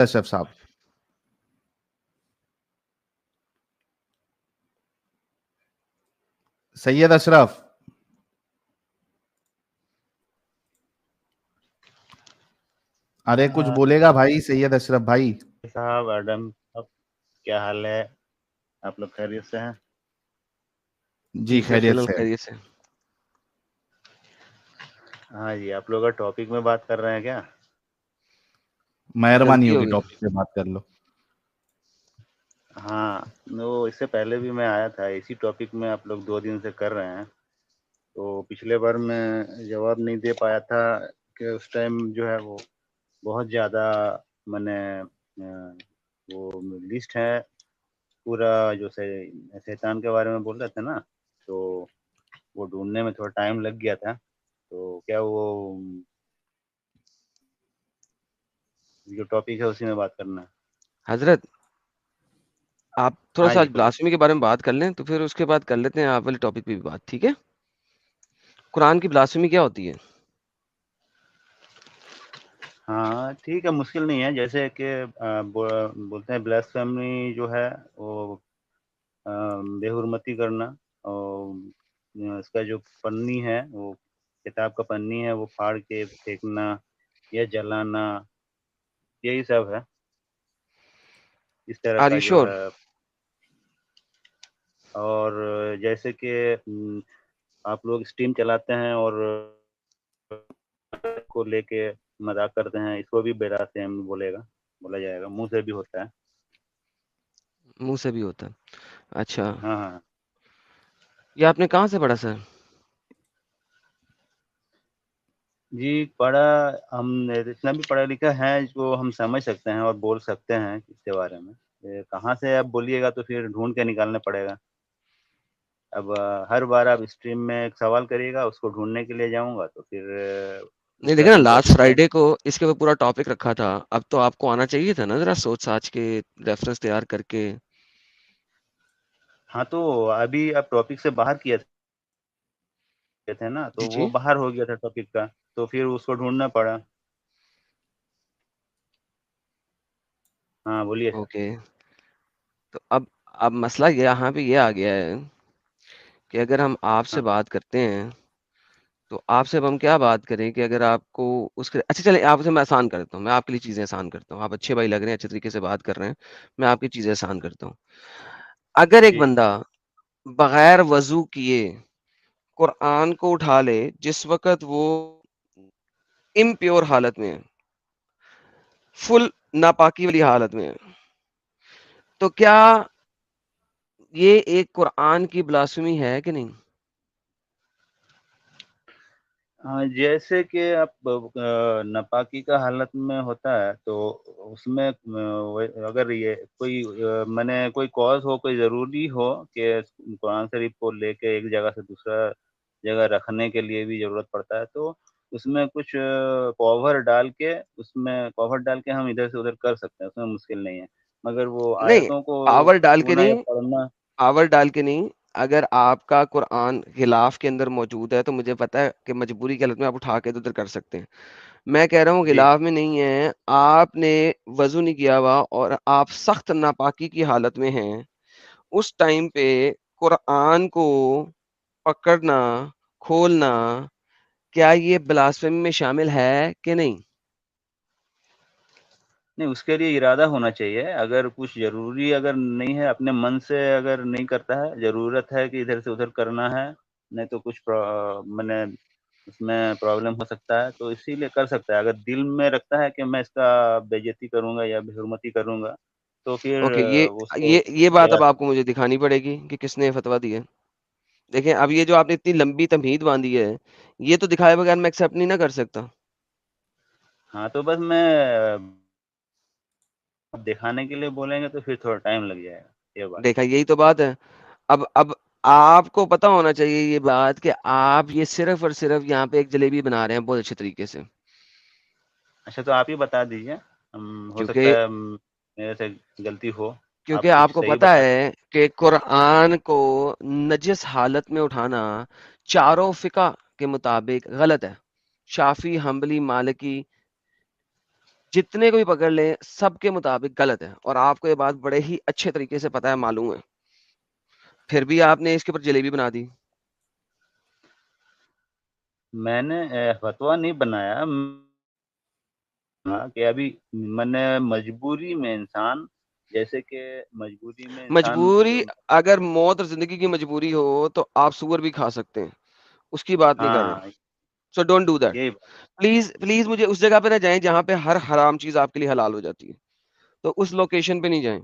अशरफ साहब। सैयद अशरफ, अरे कुछ बोलेगा भाई सैयद अशरफ भाई। साहब एडम साहब, क्या हाल है? आप लोग खैरियत से हैं? जी ठीक है खैरियत फिलहाल से। खैरियत से। हाँ जी, आप लोग का टॉपिक में बात कर रहे हैं क्या? मेहरबानी गलती हो होगी, गई। टॉपिक पे बात कर लो। हाँ, वो इससे पहले भी मैं आया था, इसी टॉपिक में आप लोग 2 दिन से कर रहे हैं। तो पिछले बार मैं जवाब नहीं दे पाया था कि उस टाइम जो है वो बहुत ज़्यादा मैंने वो लिस्ट है पूरा जो शैतान के बारे में बोल रहे थे ना, तो वो ढूंढने में थोड़ा टाइम लग गया था। तो क्या वो जो टॉपिक है उसी में बात करना है? हजरत, आप थोड़ा हाँ सा जी, आज बोलिए। ब्लास्फेमी के बारे में बात कर लें तो फिर उसके बाद कर लेते हैं आप वाले टॉपिक पे भी बात, ठीक है? कुरान की ब्लास्फेमी क्या होती है? हाँ, ठीक है, मुश्किल नहीं है। जैसे कि बोलते हैं ब्lasphemy जो है वो बेहुरमती करना, और इसका जो पन्नी है, वो किताब का पन्नी है वो फाड़ के फेंकना या जलाना, यही सब है। इस तरह आर का यू जो श्योर? है। और जैसे कि आप लोग स्टीम चलाते हैं और को लेके मजाक करते हैं, इसको भी बेरासेम बोला जाएगा, मुंह से भी होता है। मुंह से भी होता है? अच्छा, हाँ हाँ। ये आपने कहाँ से पढ़ा सर? जी, पढ़ा। हम इतना भी पढ़ा लिखा है जो हम समझ सकते हैं और बोल सकते हैं इसके बारे में। ये कहाँ से आप बोलिएगा तो फिर ढूंढ के निकालना पड़ेगा। अब हर बार आप स्ट्रीम में एक सवाल करिएगा, उसको ढूंढने के लिए जाऊंगा तो फिर नहीं उसका देखा ना, तो बहुत लास्ट समय। फ्राइडे को इसके ऊपर पूरा टॉपिक रखा था। अब तो आपको आना चाहिए था ना, जरा सोच साच के रेफरेंस तैयार करके। हाँ, तो अभी आप टॉपिक से बाहर किए थे ना, जी तो वो जी। बाहर हो गया था टॉपिक का, तो फिर उसको ढूंढना पड़ा। हाँ, बोलिए। ओके, तो अब मसला यहाँ पे ये आ गया है कि अगर हम आपसे हाँ बात करते हैं तो आपसे अब हम क्या बात करें कि अगर आपको उसके अच्छा चले आपसे मैं आसान करता हूँ, मैं आपके लिए चीजें आसान करता हूँ। आप अच्छे भाई लग रहे हैं, अच्छे तरीके से बात कर रहे हैं, मैं आपकी चीजें आसान करता हूँ। अगर एक जी। बंदा बगैर वजू किए कुरान को उठा ले जिस वक्त वो इम्प्योर हालत में है, फुल नापाकी वाली हालत में है, तो क्या ये एक कुरान की ब्लास्फेमी है कि नहीं? हाँ, जैसे कि आप नापाकी का हालत में होता है तो उसमें अगर ये कोई मैंने कोई कॉज हो, कोई ज़रूरी हो कि कुरान शरीफ को लेके एक जगह से दूसरा जगह रखने के लिए भी ज़रूरत पड़ता है, तो उसमें कुछ कवर डाल के हम इधर से उधर कर सकते हैं, उसमें मुश्किल नहीं है। मगर वो नहीं, आयतों को पावर डाल के छूना या नहीं, पढ़ना। पावर डाल के नहीं। अगर आपका कुरान गिलाफ के अंदर मौजूद है तो मुझे पता है कि मजबूरी की हालत में आप उठा के इधर कर सकते हैं। मैं कह रहा हूँ जी। गिलाफ में नहीं है, आपने वजू नहीं किया हुआ और आप सख्त नापाकी की हालत में हैं, उस टाइम पे कुरान को पकड़ना, खोलना, क्या ये ब्लास्फेमी में शामिल है कि नहीं? नहीं, उसके लिए इरादा होना चाहिए। अगर कुछ ज़रूरी अगर नहीं है, अपने मन से अगर नहीं करता है, ज़रूरत है कि इधर से उधर करना है, नहीं तो कुछ मने उसमें प्रॉब्लम हो सकता है, तो इसीलिए कर सकता है। अगर दिल में रखता है कि मैं इसका बेइज़्ज़ती करूँगा या बेहुरमती करूँगा, तो फिर ओके, ये उसको ये बात अब प्रयास। आपको मुझे दिखानी पड़ेगी कि किसने फतवा दिया। देखें, अब ये जो आपने इतनी लंबी तमहीद बांधी है, ये तो दिखाए बगैर मैं एक्सेप्ट नहीं ना कर सकता। हाँ, तो बस मैं दिखाने के लिए बोलेंगे तो फिर थोड़ा टाइम लग जाएगा, ये बात। देखा, यही तो बात है। अब आपको पता होना चाहिए ये बात कि आप ये सिर्फ और सिर्फ यहाँ पे एक जलेबी बना रहे हैं बहुत अच्छे तरीके से। अच्छा, तो आप ही बता दीजिए। हो क्योंकि सकता है मेरे से गलती हो। क्योंकि आप कुछ आपको सही पता बता दीजिए। है कि कुरान को नजिस हालत में उठाना चारों फिका के मुताबिक गलत है। शाफी, हम्बली, मालिकी, जितने को भी पकड़ लें सबके मुताबिक गलत है, और आपको ये बात बड़े ही अच्छे तरीके से पता है, मालूम है, फिर भी आपने इसके ऊपर जलेबी बना दी। मैंने फतवा नहीं बनाया कि अभी मैंने मजबूरी में इंसान, जैसे कि मजबूरी में इंसान मजबूरी, जो अगर मौत और जिंदगी की मजबूरी हो तो आप सुअर भी खा सकते हैं, उसकी बात नहीं कर रहा। हाँ, सो डोंट डू दैट। यही प्लीज प्लीज मुझे उस जगह पे ना जाएं जहां पे हर हराम चीज आपके लिए हलाल हो जाती है, तो उस लोकेशन पे नहीं जाएं।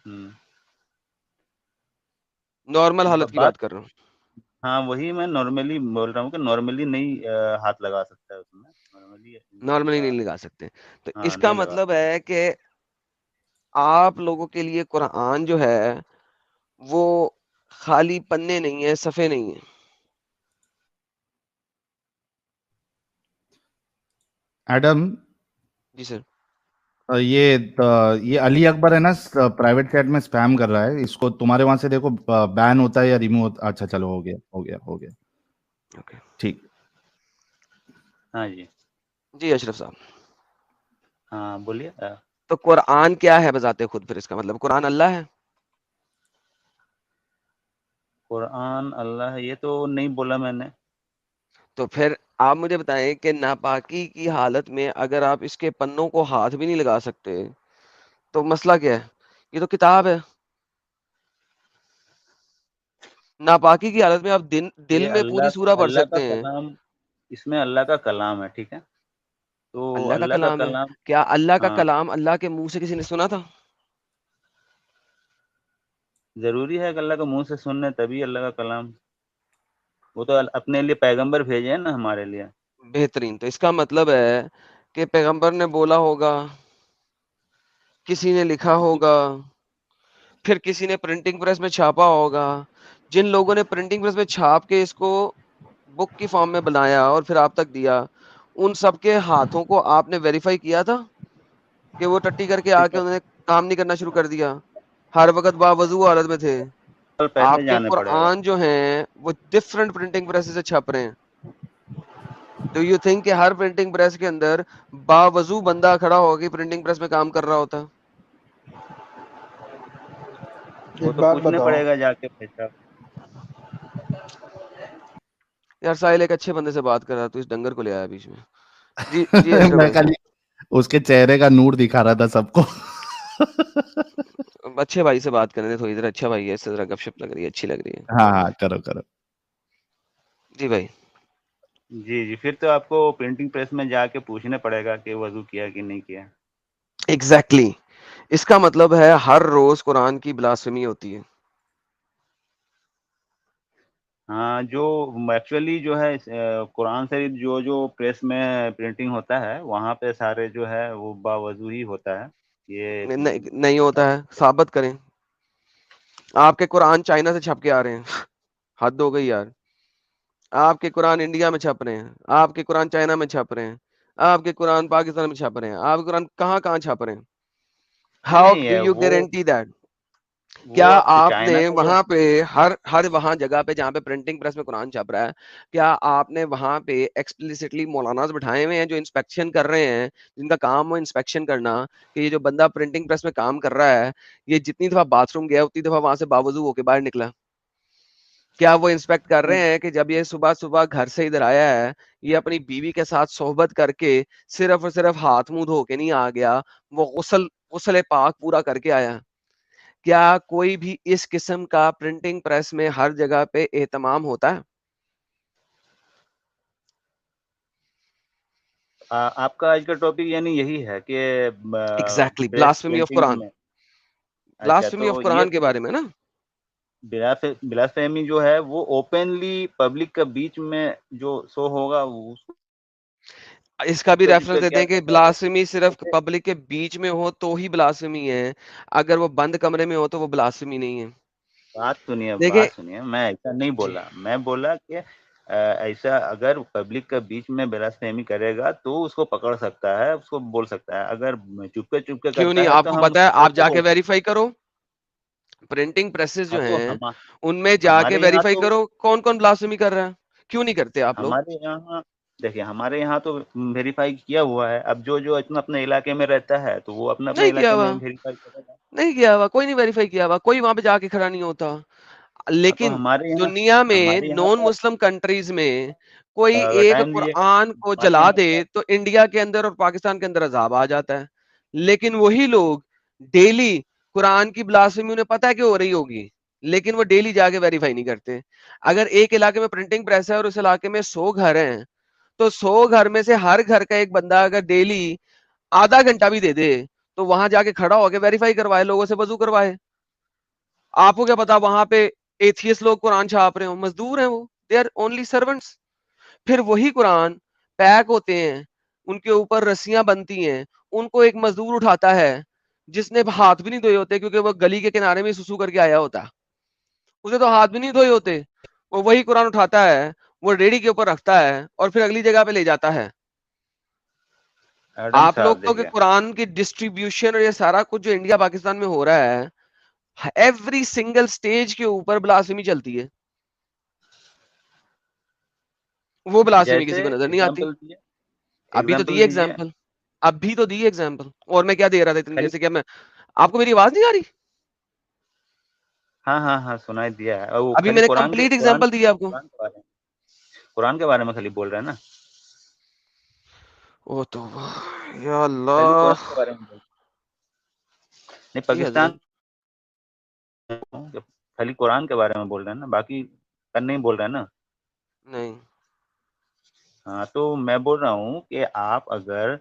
हम्म, नॉर्मल हालत की बात, बात कर रहा हूँ। हाँ वही मैं नॉर्मली बोल रहा हूँ कि नॉर्मली नहीं हाथ लगा सकता है उसमें, नॉर्मली इंसान नॉर्मली का, नहीं लगा सकते, तो हाँ इसका नहीं लगा मतलब सकता। है कि आप लोगों के लिए कुरान जो है वो खाली पन्ने नहीं है, सफ़े नहीं है। एडम, जी सर। ये अली अकबर है ना, प्राइवेट चैट में स्पैम कर रहा है, इसको तुम्हारे वहां से देखो बैन होता है या रिमूव। अच्छा चलो, हो गया हो गया हो गया, ओके। ठीक। हाँ जी, जी अशरफ साहब, हाँ बोलिए। तो कुरान क्या है बजाते खुद, फिर इसका मतलब कुरान अल्लाह है? कुरान अल्लाह है ये तो नहीं बोला मैंने। तो फिर आप मुझे बताएं कि नापाकी की हालत में अगर आप इसके पन्नों को हाथ भी नहीं लगा सकते तो मसला क्या है? ये तो किताब है। नापाकी की हालत में आप दिल ये में पूरी सूरा पढ़ अल्लाह का सकते हैं। कलाम, इसमें अल्लाह का कलाम है, ठीक है, तो अल्लाह का अल्लाह का कलाम है। कलाम। क्या अल्लाह का हाँ, कलाम अल्लाह के मुंह से किसी ने सुना था? जरूरी है कि अल्लाह के मुंह से सुनने तभी अल्लाह का कलाम, वो तो अपने लिए पैगंबर भेजे हैं ना हमारे लिए। बेहतरीन। तो इसका मतलब है कि पैगंबर ने बोला होगा, किसी ने लिखा होगा, फिर किसी ने प्रिंटिंग प्रेस में छापा होगा। जिन लोगों ने प्रिंटिंग प्रेस में छाप के इसको बुक की फॉर्म में बनाया और फिर आप तक दिया, उन सबके हाथों को आपने वेरीफाई किया था कि वो टट्टी करके आके उन्होंने काम नहीं करना शुरू कर दिया, हर वक्त बावजू हालत में थे? पहले आपके जाने पड़ेगा। कुरान जो हैं वो डिफरेंट प्रिंटिंग प्रेस से छप रहे हैं। डू यू थिंक कि हर प्रिंटिंग प्रेस के अंदर बावजू बंदा खड़ा होकर प्रिंटिंग प्रेस में काम कर रहा होता? वो एक तो बात पूछने बताओ, पड़ेगा जाके भाई साहब। यार साहिल एक अच्छे बंदे से बात कर रहा, तू इस डंगर को ले आया बीच में। जी जी अशरफ मैं भाई, खाली उसके चेहरे का नूर दिखा रहा था सबको। अच्छे भाई से बात करने दे थोड़ी देर। अच्छा भाई है, इससे जरा गपशप लग रही है, अच्छी लग रही है। हाँ हाँ, करो करो। जी भाई। जी जी, फिर तो आपको प्रिंटिंग प्रेस में जाके पूछने पड़ेगा कि वजू किया कि नहीं किया। Exactly exactly. इसका मतलब है हर रोज कुरान की ब्लास्फेमी होती है। हाँ, जो एक्चुअली जो है कुरान शरीफ जो जो प्रेस में प्रिंटिंग होता है वहाँ पे सारे जो है वो बावजू ही होता है ये। नहीं होता है, साबित करें। आपके कुरान चाइना से छप के आ रहे हैं। हद हो गई यार। आपके कुरान इंडिया में छप रहे हैं, आपके कुरान चाइना में छप रहे हैं, आपके कुरान पाकिस्तान में छप रहे हैं, आपके कुरान कहाँ कहाँ छप रहे हैं? नहीं हाउ नहीं डू है यू गारंटी दैट? क्या वो आपने चाइना का जो, वहां पे हर हर वहां जगह पे जहां पे प्रिंटिंग प्रेस में कुरान छप रहा है, क्या आपने वहां पे एक्सप्लिसिटली मौलानाज बिठाए हुए हैं जो इंस्पेक्शन कर रहे हैं, जिनका काम है इंस्पेक्शन करना, कि ये जो बंदा प्रिंटिंग प्रेस में काम कर रहा है ये जितनी दफा बाथरूम गया उतनी दफा वहां से बावजू होके बाहर निकला? क्या वो इंस्पेक्ट कर रहे हैं कि जब ये सुबह सुबह घर से इधर आया है, ये अपनी बीवी के साथ सोहबत करके सिर्फ और सिर्फ हाथ मुंह धो के नहीं आ गया, वो गुस्ल पाक पूरा करके आया? क्या कोई भी इस किस्म का प्रिंटिंग प्रेस में हर जगह पे एहतमाम होता है? आपका आज का टॉपिक यानी यही है कि exactly, press blasphemy of printing Quran. में। अच्छा, ब्लास्फेमी ऑफ तो ये कुरान के बारे में ना। ब्लास्फेमी जो है वो ओपनली पब्लिक के बीच में जो शो होगा उसको इसका भी जिस रेफरेंस पे दे क्या दें कि कहता है ब्लास्फेमी सिर्फ जैसे, पब्लिक के बीच में हो तो ही ब्लास्फेमी है, अगर वो बंद कमरे में हो तो वो ब्लास्फेमी नहीं है। देखिए। बात सुनिए, मैं ऐसा नहीं जी। बोला, मैं बोला कि ऐसा अगर पब्लिक के बीच में ब्लास्फेमी करेगा तो उसको पकड़ सकता है, उसको बोल सकता है, अगर चुपके चुपके क्यों करता नहीं, है तो आपको हम पता है, उसको आप कैसे जाके बोल सकते वेरीफाई करो। प्रिंटिंग प्रेसेस हैं। जो हाँ, तो हैं हम उनमें जाके हमारे यहाँ वेरीफाई तो करो कौन कौन ब्लास्फेमी कर रहा है। क्यों नहीं करते आप लोग? हमारे यहाँ देखिए हमारे यहाँ तो वेरीफाई किया हुआ है। अब जो इतना अपने इलाके में रहता है तो वो अपना अपने नहीं किया इलाके हुआ, में वेरीफाई करेगा। नहीं किया हुआ, कोई नहीं वेरीफाई किया हुआ, कोई वहां पे जाके खड़ा नहीं होता। हाँ, तो लेकिन दुनिया में हमारे यहाँ नॉन तो मुस्लिम कंट्रीज में कोई अगर एक टाइम दीजिए कुरान को मालूम जला दे होगा। तो इंडिया के अंदर और पाकिस्तान के अंदर अजाब आ जाता है। लेकिन वही लोग डेली कुरान की ब्लास्फेमी उन्हें पता है कि हो रही होगी, लेकिन वो डेली जाके वेरीफाई नहीं करते। अगर एक इलाके में प्रिंटिंग प्रेस है और उस इलाके में 100 घर हैं, तो 100 घर में से हर घर का एक बंदा अगर डेली आधा घंटा भी दे दे, तो वहां जाके खड़ा होकर वेरीफाई करवाए, लोगों से वजू करवाए। आपको क्या पता वहां पे एथियस लोग कुरान छाप रहे हो, मजदूर हैं वो, दे आर ओनली सर्वेंट्स। फिर वही कुरान पैक होते हैं, उनके ऊपर रस्सियां बनती हैं, उनको एक मजदूर उठाता है जिसने हाथ भी नहीं धोए होते, क्योंकि वो गली के किनारे में सुसु करके आया होता, उसे तो हाथ भी नहीं धोए होते। वो वही कुरान उठाता है, वो रेडी के ऊपर रखता है और फिर अगली जगह पे ले जाता है। एडम आप साहब लोग तो कि देखिए, कुरान की डिस्ट्रीब्यूशन और ये सारा कुछ जो इंडिया पाकिस्तान में हो रहा है, एवरी सिंगल स्टेज के ऊपर ब्लास्फेमी चलती है, वो ब्लास्फेमी जैसे किसी को नजर नहीं आती। एग्जाम्पल दिए, अभी तो एग्जाम्पल दिए दीजिए। एग्जांपल, अभी तो दिए एग्जांपल, और मैं क्या दे रहा था इतनी देर खाली से, क्या मैं आपको मेरी आवाज नहीं आ रही? हाँ हाँ हाँ, सुनाई दिया है। और वो अभी खाली मैंने कंप्लीट एग्जांपल दिया आपको। कुरान के बारे में खाली बोल रहे हैं ना। ओ तो या खाली अल्लाह, कुरान के बारे में बोल, नहीं जी हजरत। पाकिस्तान खाली कुरान के बारे में बोल रहे हैं ना, बाकी कर नहीं बोल रहे हैं ना। नहीं, हाँ, तो मैं बोल रहा हूँ कि आप अगर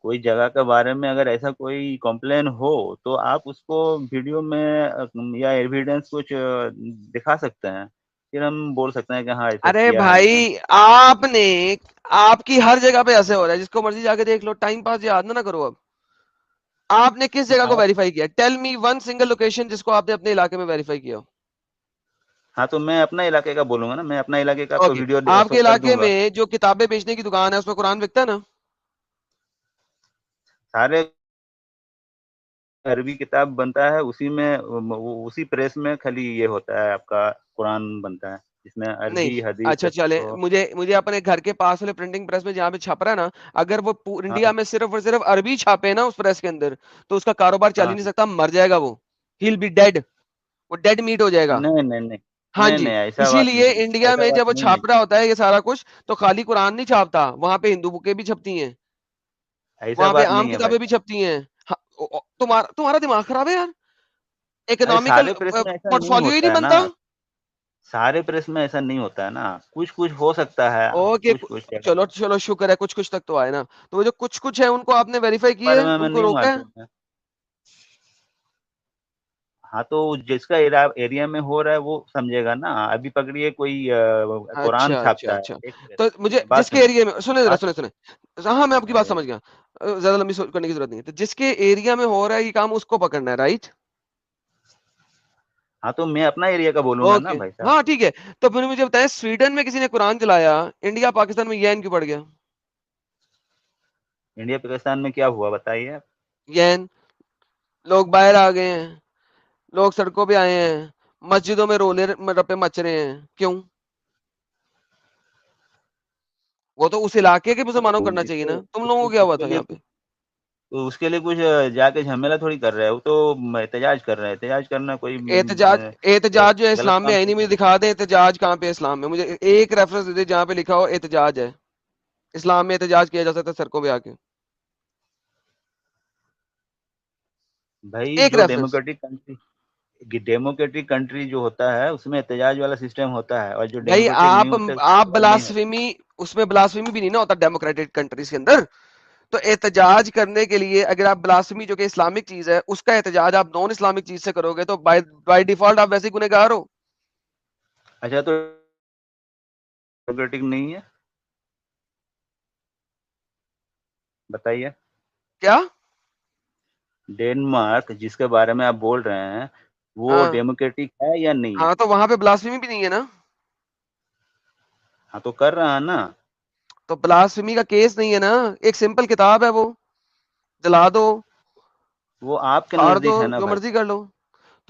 कोई जगह के बारे में अगर ऐसा कोई कंप्लेन हो तो आप उसको वीडियो में या एविडेंस कुछ दिखा सकते हैं, फिर हम बोल सकते हैं कि हाँ ऐसा अरे किया है ऐसा। भाई आपने, आपकी हर जगह पे ऐसे हो रहा है, जिसको मर्जी जाके देख लो, टाइम पास याद ना करो। अब आपने किस जगह को आप वेरीफाई किया? Tell me one single location जिसको आपने अपने इलाके में वेरीफाई किया हो। हाँ, तो मैं अपना इलाके का बोलूंगा ना, मैं अपना इलाके का आपको ओके, वीडियो शो आपके कर इलाके दूंगा। में जो किताबें बेचने की दुकान है उसमें कुरान बिकता है ना? सारे अरबी किताब बनता है उसी में, उसी प्रेस में खाली ये होता है आपका कुरान बनता है, जिसमें नहीं, अरबी हदीस अच्छा चले, तो। मुझे मुझे अपने घर के पास वाले प्रिंटिंग प्रेस में जहाँ पे छप रहा है ना, अगर वो इंडिया हाँ में सिर्फ और सिर्फ अरबी छापे ना उस प्रेस के अंदर, तो उसका कारोबार चल ही हाँ, नहीं सकता, मर जाएगा वो, ही बी डेड, वो डेड मीट हो जाएगा। नहीं नहीं नहीं हाँ नहीं जी, नहीं, ऐसा बात इसीलिए नहीं है, इंडिया ऐसा में बात जब वो नहीं है, छाप रहा होता है ये सारा कुछ, तो खाली कुरान नहीं छापता, वहां पे हिंदू बुकें भी छपती हैं, ऐसा वहां पे बात आम नहीं है भाई किताबें भी साहब। छपती हैं। हाँ, तुम्हारा तुम्हारा दिमाग खराब है यार, अरे इकोनॉमिकल सारे प्रेस में ऐसा नहीं पोर्टफोलियो ही होता नहीं है ना, बनता। सारे प्रेस में ऐसा नहीं होता है ना, कुछ कुछ हो सकता है, ओके, कुछ कुछ जगह चलो पे। चलो शुक्र है कुछ कुछ तक तो आए ना। तो वो जो कुछ कुछ है उनको आपने वेरीफाई किए बारे है, में हमें उनको नहीं रोका है? मालूम है। हाँ, तो जिसका एरिया में हो रहा है वो समझेगा ना। अभी पकड़िए कोई कुरान अच्छा अच्छा छापता है अच्छा, एक प्रेस तो मुझे में, बात जिसके सुनिए, एरिया में, सुने जरा, बात सुने सुने, हाँ मैं आपकी बात समझ गया, ज्यादा लंबी करने की जरूरत नहीं है। तो जिसके एरिया में हो रहा है ये काम उसको पकड़ना है, राइट? हाँ, तो मैं अपना एरिया का बोलूंगा ना ओके, भाई साहब। हाँ ठीक है। तो फिर मुझे बताएं, स्वीडन में किसी ने कुरान जलाया, इंडिया पाकिस्तान में यैन क्यों पड़ गया? इंडिया पाकिस्तान में क्या हुआ बताइए आप। यैन, लोग बाहर आ गए हैं, लोग सड़कों पे आए हैं, मस्जिदों में रोले रप्पे मच रहे हैं, क्यों? वो तो उस इलाके के मुसलमानों को तो करना चाहिए इसको ना, तुम लोगों उसके को क्या हुआ उसके था लिए यहाँ पे? कुछ, तो उसके लिए कुछ जाके झमेला थोड़ी कर रहे हैं, वो तो एहतजाज कर रहे हैं। एहतजाज करना कोई एहतजाज, एहतजाज जो है गलत इस्लाम में काम है ही नहीं, थोड़ी मुझे है। दिखा दे एहतजाज कहाँ पे है इस्लाम में, मुझे एक रेफरेंस दे दे जहाँ पे लिखा हो एहतजाज है, इस्लाम में एहतजाज किया जा सकता है सड़कों पे आके, भाई एक जो रेफरेंस। डेमोक्रेटिक कंट्री जो होता है उसमें एहतजाज वाला सिस्टम होता है, और जो भाई डेमोक्रेटिक नहीं होता है आप उसमें एहतजाज नहीं होता। ब्लास्फेमी, उसमें ब्लास्फेमी भी नहीं ना होता डेमोक्रेटिक कंट्रीज के अंदर। तो एहतजाज करने के लिए अगर आप ब्लास्फेमी जो कि इस्लामिक चीज है उसका एहतजाज आप नॉन इस्लामिक चीज से करोगे, तो बाय बाय डिफॉल्ट आप वैसे ही गुनहगार हो। अच्छा, तो डेमोक्रेटिक नहीं है, बताइए। क्या? डेनमार्क जिसके बारे में आप बोल रहे हैं वो हाँ, डेमोक्रेटिक है या नहीं है? हाँ तो वहां पे ब्लास्फेमी भी नहीं है ना, हाँ, तो कर रहा है ना। तो ब्लास्फेमी का केस नहीं है ना, एक सिंपल किताब है वो, जला दो, वो आपके फाड़ दो, नजदीक है ना जो भाई मर्जी साहब, कर लो। तो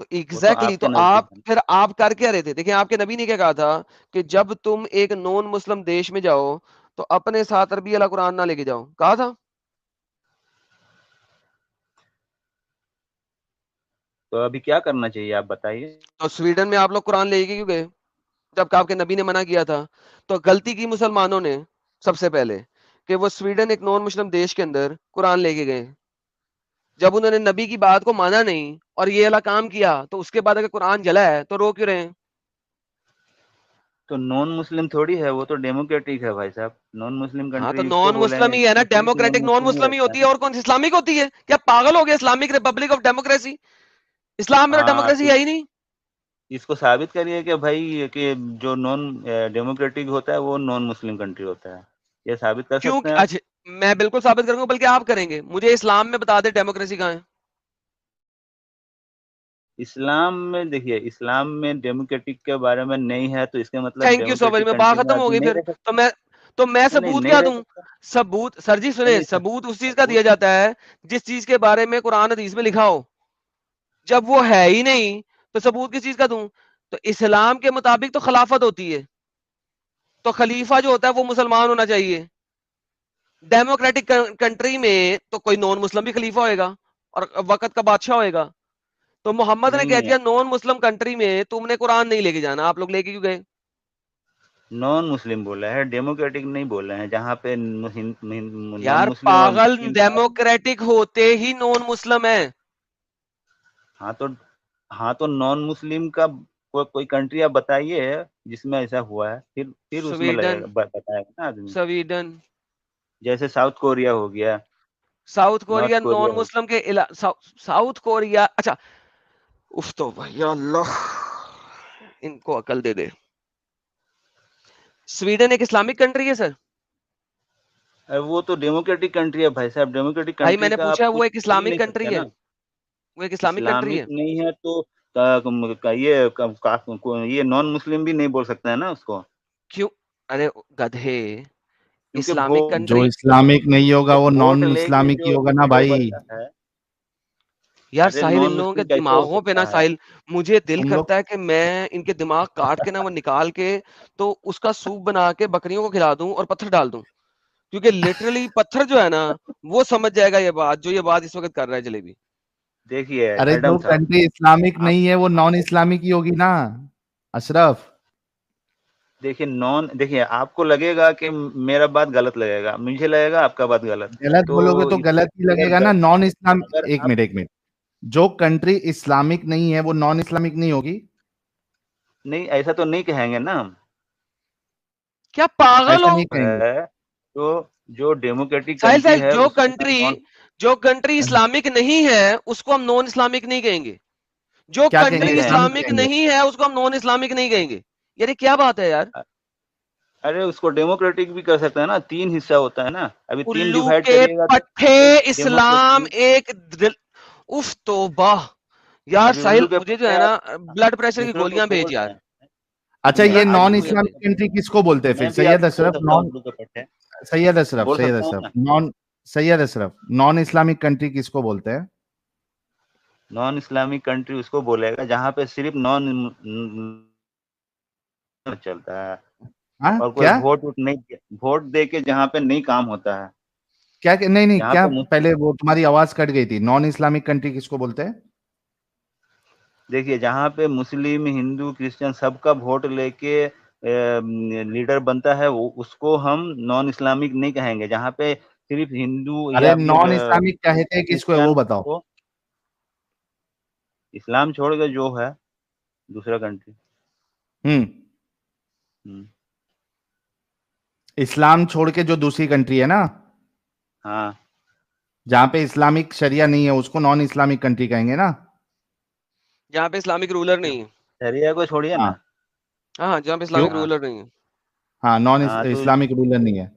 वो तो एग्जैक्टली आपके तो नजदीक आप है। फिर आप कर क्या रहे थे? देखिए आपके नबी ने क्या कहा था कि जब तुम एक नॉन मुस्लिम देश में जाओ तो अपने साथ अरबी वाला कुरान ना लेके जाओ, कहा था। तो अभी क्या करना चाहिए आप बताइए। तो स्वीडन में आप लोग कुरान लेके क्यों गए जब आपके नबी ने मना किया था? तो गलती की मुसलमानों ने सबसे पहले कि वो स्वीडन एक नॉन मुस्लिम देश के अंदर कुरान लेके गए। जब उन्होंने नबी की बात को माना नहीं और ये वाला काम किया, तो उसके बाद अगर कुरान जला है तो रो क्यों रहे हैं? तो नॉन मुस्लिम थोड़ी है, वो तो डेमोक्रेटिक है भाई साहब। नॉन मुस्लिम हाँ, तो कंट्री इसको नॉन बोले हैं, मुस्लिम ही है ना, इसमें सिर्फ नॉन डेमोक्रेटिक नॉन मुस्लिम ही मुस्लिम ही रहता होती है, है। और कौन सी इस्लामिक होती है? क्या पागल हो गया? इस्लामिक रिपब्लिक ऑफ डेमोक्रेसी, इस्लाम में तो हाँ, डेमोक्रेसी तो है ही नहीं। इसको साबित करिए कि भाई कि जो नॉन डेमोक्रेटिक होता है वो नॉन मुस्लिम कंट्री होता है। ये साबित कर क्यों? सकते हैं आप। अच्छा, मैं बिल्कुल साबित करूंगा, बल्कि आप करेंगे। मुझे इस्लाम में बता दे डेमोक्रेसी कहाँ है। इस्लाम में देखिए, इस्लाम में डेमोक्रेटिक के बारे में नहीं है, तो इसका मतलब thank you so much, democratic में बात कंट्री में खत्म हो आदमी गई नहीं फिर। रह सकता। तो मैं नहीं नहीं, सबूत नहीं क्या रह दूं? सकता। सबूत सर जी नहीं सुने, नहीं, सबूत उस चीज का सबूत दिया जाता है जिस चीज के बारे में कुरान हदीस में लिखा हो। जब वो है ही नहीं तो सबूत किस चीज का दूं? तो इस्लाम के मुताबिक तो खिलाफत होती है, तो खलीफा जो होता है वो मुसलमान होना चाहिए। डेमोक्रेटिक कंट्री में तो कोई नॉन मुस्लिम भी खलीफा होएगा और वक्त का बादशाह होएगा। तो मोहम्मद ने नहीं कह नहीं, दिया नॉन मुस्लिम कंट्री में तुमने कुरान नहीं लेके जाना, आप लोग लेके क्यों गए? नॉन मुस्लिम बोला है, डेमोक्रेटिक नहीं बोल रहे हैं। जहाँ पे नॉन यार मुस्लिम और पागल, मुस्लिम का। डेमोक्रेटिक होते ही नॉन मुस्लिम है। हाँ तो, हाँ तो नॉन मुस्लिम का कोई कंट्री आप बताइए जिसमें ऐसा हुआ है, फिर उसमें स्वीडन, लगेगा बताएगा ना आदमी। स्वीडन, जैसे साउथ कोरिया हो गया, south north Korea Korea non हो मुस्लिम के साउथ कोरिया। अच्छा, उफ, तो भैया अल्लाह इनको अकल दे दे। स्वीडन एक इस्लामिक कंट्री है सर? गया। वो तो डेमोक्रेटिक कंट्री है भाई साहब, डेमोक्रेटिक भाई कंट्री मैंने का आप पूछा कुछ वो एक बोल ही इस्लामिक नहीं कंट्री सकते है? ना। वो एक इस्लामिक कंट्री इस्लामिक है? नहीं है तो ये नॉन मुस्लिम भी नहीं बोल सकते हैं ना उसको। क्यों? अरे गधे, क्योंकि इस्लामिक जो कंट्री। इस्लामिक नहीं होगा वो वोट नॉन लेके इस्लामिक ही जो होगा ना लीडर भाई। बनता है। यार अरे साहिल, इन नॉन लोगों के मुस्लिम कैसे हो दिमागों पे ना सकता है। साहिल, मुझे दिल तुम लोग करता है कि मैं इनके दिमाग काट के ना वो निकाल के तो उसका सूप बना के बकरियों को खिला दूं और पत्थर डाल दूं। क्योंकि लिटरली पत्थर जो है ना, वो समझ जाएगा ये बात, जो ये बात इस वक्त कर रहा है जलेबी। देखिए अरे एडम जो साहब, कंट्री इस्लामिक आप नहीं है वो नॉन इस्लामिक ही होगी ना अशरफ। देखिए नॉन, देखिए आपको लगेगा कि मेरा बात गलत लगेगा, मुझे लगेगा आपका बात गलत। गलत बोलोगे तो तो गलत ही लगेगा ना। नॉन इस्लाम, अगर एक आप, मिनट एक मिनट, जो कंट्री इस्लामिक नहीं है वो नॉन इस्लामिक नहीं होगी? नहीं ऐसा तो नहीं कहेंगे ना हम। क्या पागल ऐसा हो? नहीं कहेंगे। है तो जो डेमोक्रेटिक साहिल कंट्री साहिल, है जो उसको हम कंट्री नॉन, जो कंट्री इस्लामिक नहीं है उसको हम नॉन इस्लामिक नहीं कहेंगे। जो क्या नहीं कंट्री कहेंगे? इस्लामिक कहेंगे। इस्लामिक कहेंगे। नहीं है उसको हम नॉन इस्लामिक नहीं कहेंगे। यार ये क्या बात है यार? अरे उसको डेमोक्रेटिक भी कर सकते हैं ना, तीन हिस्सा होता है ना, अभी तीन उल्लू डिवाइड के करिएगा तो पट्टे, इस्लाम डेमोक्रेसी। एक दिल। उफ तौबा। यार अभी साहिल, उल्लू के मुझे जो पट्टे है आप ना ब्लड प्रेशर की दूसरों को गोलियां बोल भेज रहे यार। हैं। अच्छा, सुनिए ये ब्लड प्रेशर नॉन की गोलियां इस्लामिक भेज। कंट्री किसको बोलते हैं फिर? मैं भी सैयद आपको बोल अशरफ सकता हूँ नॉन, उल्लू के पट्टे, सैयद अशरफ, बोल सैयद सकता हूँ अशरफ ना। Non, Syed Ashraf non Islamic country किसको बोलते हैं? नॉन इस्लामिक कंट्री उसको बोलेगा जहाँ पे सिर्फ नॉन चलता है, हाँ और कोई क्या? वोट वोट नहीं, वोट दे के जहाँ पे नहीं काम होता है। क्या नहीं नहीं, जहाँ क्या पे मुस्लिम, पहले वो तुम्हारी आवाज कट गई थी। नॉन इस्लामिक कंट्री किसको बोलते हैं? देखिए जहाँ पे मुस्लिम हिंदू क्रिश्चियन सबका वोट लेके लीडर बनता है, वो उसको हम नॉन इस्लामिक नहीं कहेंगे। जहाँ पे सिर्फ हिंदू अरे या फिर नॉन इस्लामिक कहते हैं किसको है वो क्रिश्चियन बताओ। को, इस्लाम छोड़ के जो है दूसरा कंट्री। हम्म। इस्लाम छोड़ के जो दूसरी कंट्री है ना, हाँ, जहां पे इस्लामिक शरिया नहीं है उसको नॉन इस्लामिक कंट्री कहेंगे ना? जहाँ पे इस्लामिक रूलर नहीं है। शरिया को छोड़िए हाँ। ना। हाँ हाँ, जहाँ पे क्यों? इस्लामिक हाँ रूलर नहीं है। हाँ, नॉन हाँ, तो इस्लामिक रूलर नहीं है।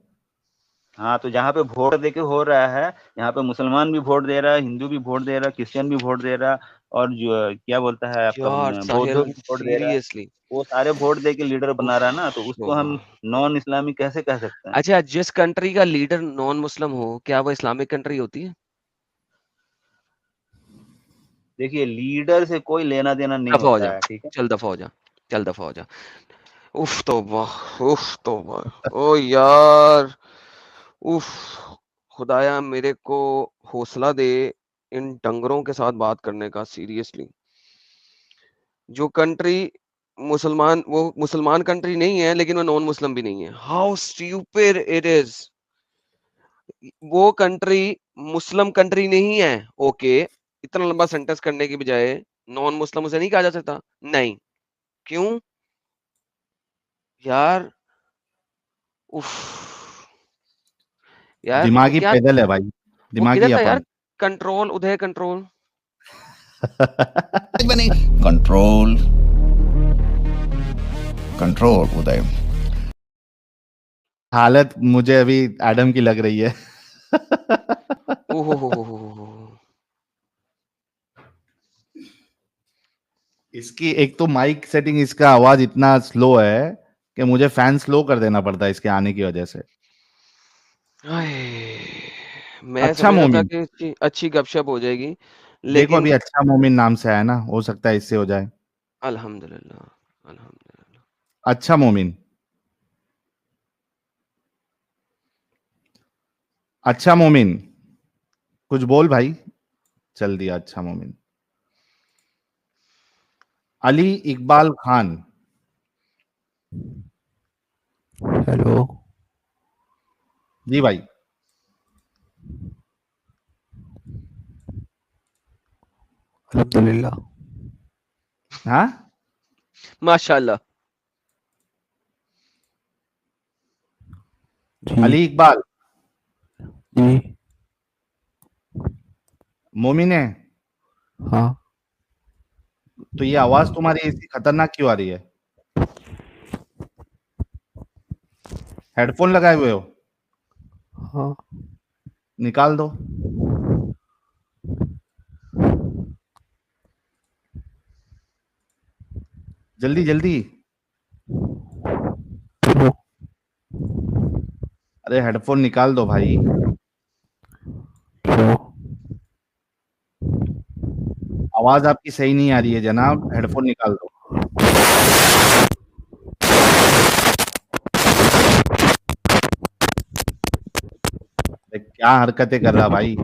हाँ तो जहाँ पे वोट दे के हो रहा है, यहाँ पे मुसलमान भी वोट दे रहा है, हिंदू भी वोट दे रहा है, क्रिश्चियन भी वोट दे रहा है, और जो क्या बोलता है आपका यार बौद्ध साहिल भी वोट दे रहा है। सीरियसली। वो सारे वोट दे के लीडर बना रहा है ना, तो उसको ओह। हम नॉन इस्लामी कैसे कह सकते हैं। अच्छा, जिस कंट्री का लीडर नॉन मुस्लिम हो, क्या वो इस्लामिक कंट्री होती है? देखिए लीडर से कोई लेना देना नहीं दफा हो जा, होता है, ठीक है। चल दफा हो जा, चल दफा हो जा। उफ तौबा, उफ तौबा, ओ यार, उफ, खुदाया मेरे को हौसला दे इन डंगरों के साथ बात करने का, सीरियसली। जो कंट्री वो मुसलमान कंट्री नहीं है, लेकिन वो नॉन मुस्लिम भी नहीं है। How stupid it is. वो कंट्री मुस्लिम कंट्री नहीं है, ओके, इतना लंबा सेंटेंस करने की बजाय नॉन मुस्लिम उसे नहीं कहा जा सकता? नहीं, क्यों यार? उफ, यार वो दिमागी क्या, पैदल है भाई, वो किधर दिमागी था यार? अपंग। कंट्रोल, उदय कंट्रोल। बने कंट्रोल कंट्रोल उदय। हालत मुझे अभी एडम की लग रही है। ओहो, इसकी एक तो माइक सेटिंग, इसका आवाज इतना स्लो है कि मुझे फैन स्लो कर देना पड़ता है इसके आने की वजह से। मैं अच्छा समझ रहा था मोमिन, कि अच्छी अच्छी गपशप हो जाएगी, देखो लेकिन अभी अच्छा मोमिन नाम से आया ना, हो सकता है इससे हो जाए। अल्हम्दुलिल्लाह, अल्हम्दुलिल्लाह। अच्छा मोमिन, अच्छा मोमिन, कुछ बोल भाई। चल दिया अच्छा मोमिन। अली इकबाल खान। हेलो। जी भाई। अल्हम्दुलिल्लाह। हाँ, माशाल्लाह। जी अली इकबाल जी। मोमिन है। हाँ तो ये आवाज तुम्हारी ऐसी खतरनाक क्यों आ रही है? हेडफोन लगाए हुए हो? हाँ। निकाल दो। जल्दी जल्दी। चलो। अरे हेडफोन निकाल दो भाई। चलो। आवाज आपकी सही नहीं आ रही है जनाब, हेडफोन निकाल दो। अरे क्या हरकतें कर रहा भाई?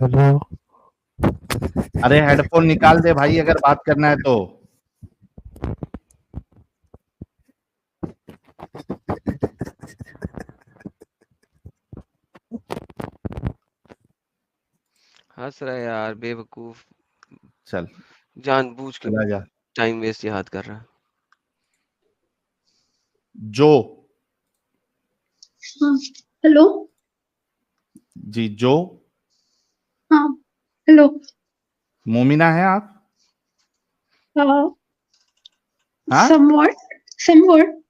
हेलो। अरे हेडफोन निकाल दे भाई अगर बात करना है तो। हंस रहा है यार, बेवकूफ, चल, जानबूझ के चला जा। टाइम वेस्ट याद कर रहा है। जो। हाँ, हेलो। जी जो। हाँ, हेलो। मोमिना है आप? हाँ। Somewhat, somewhat.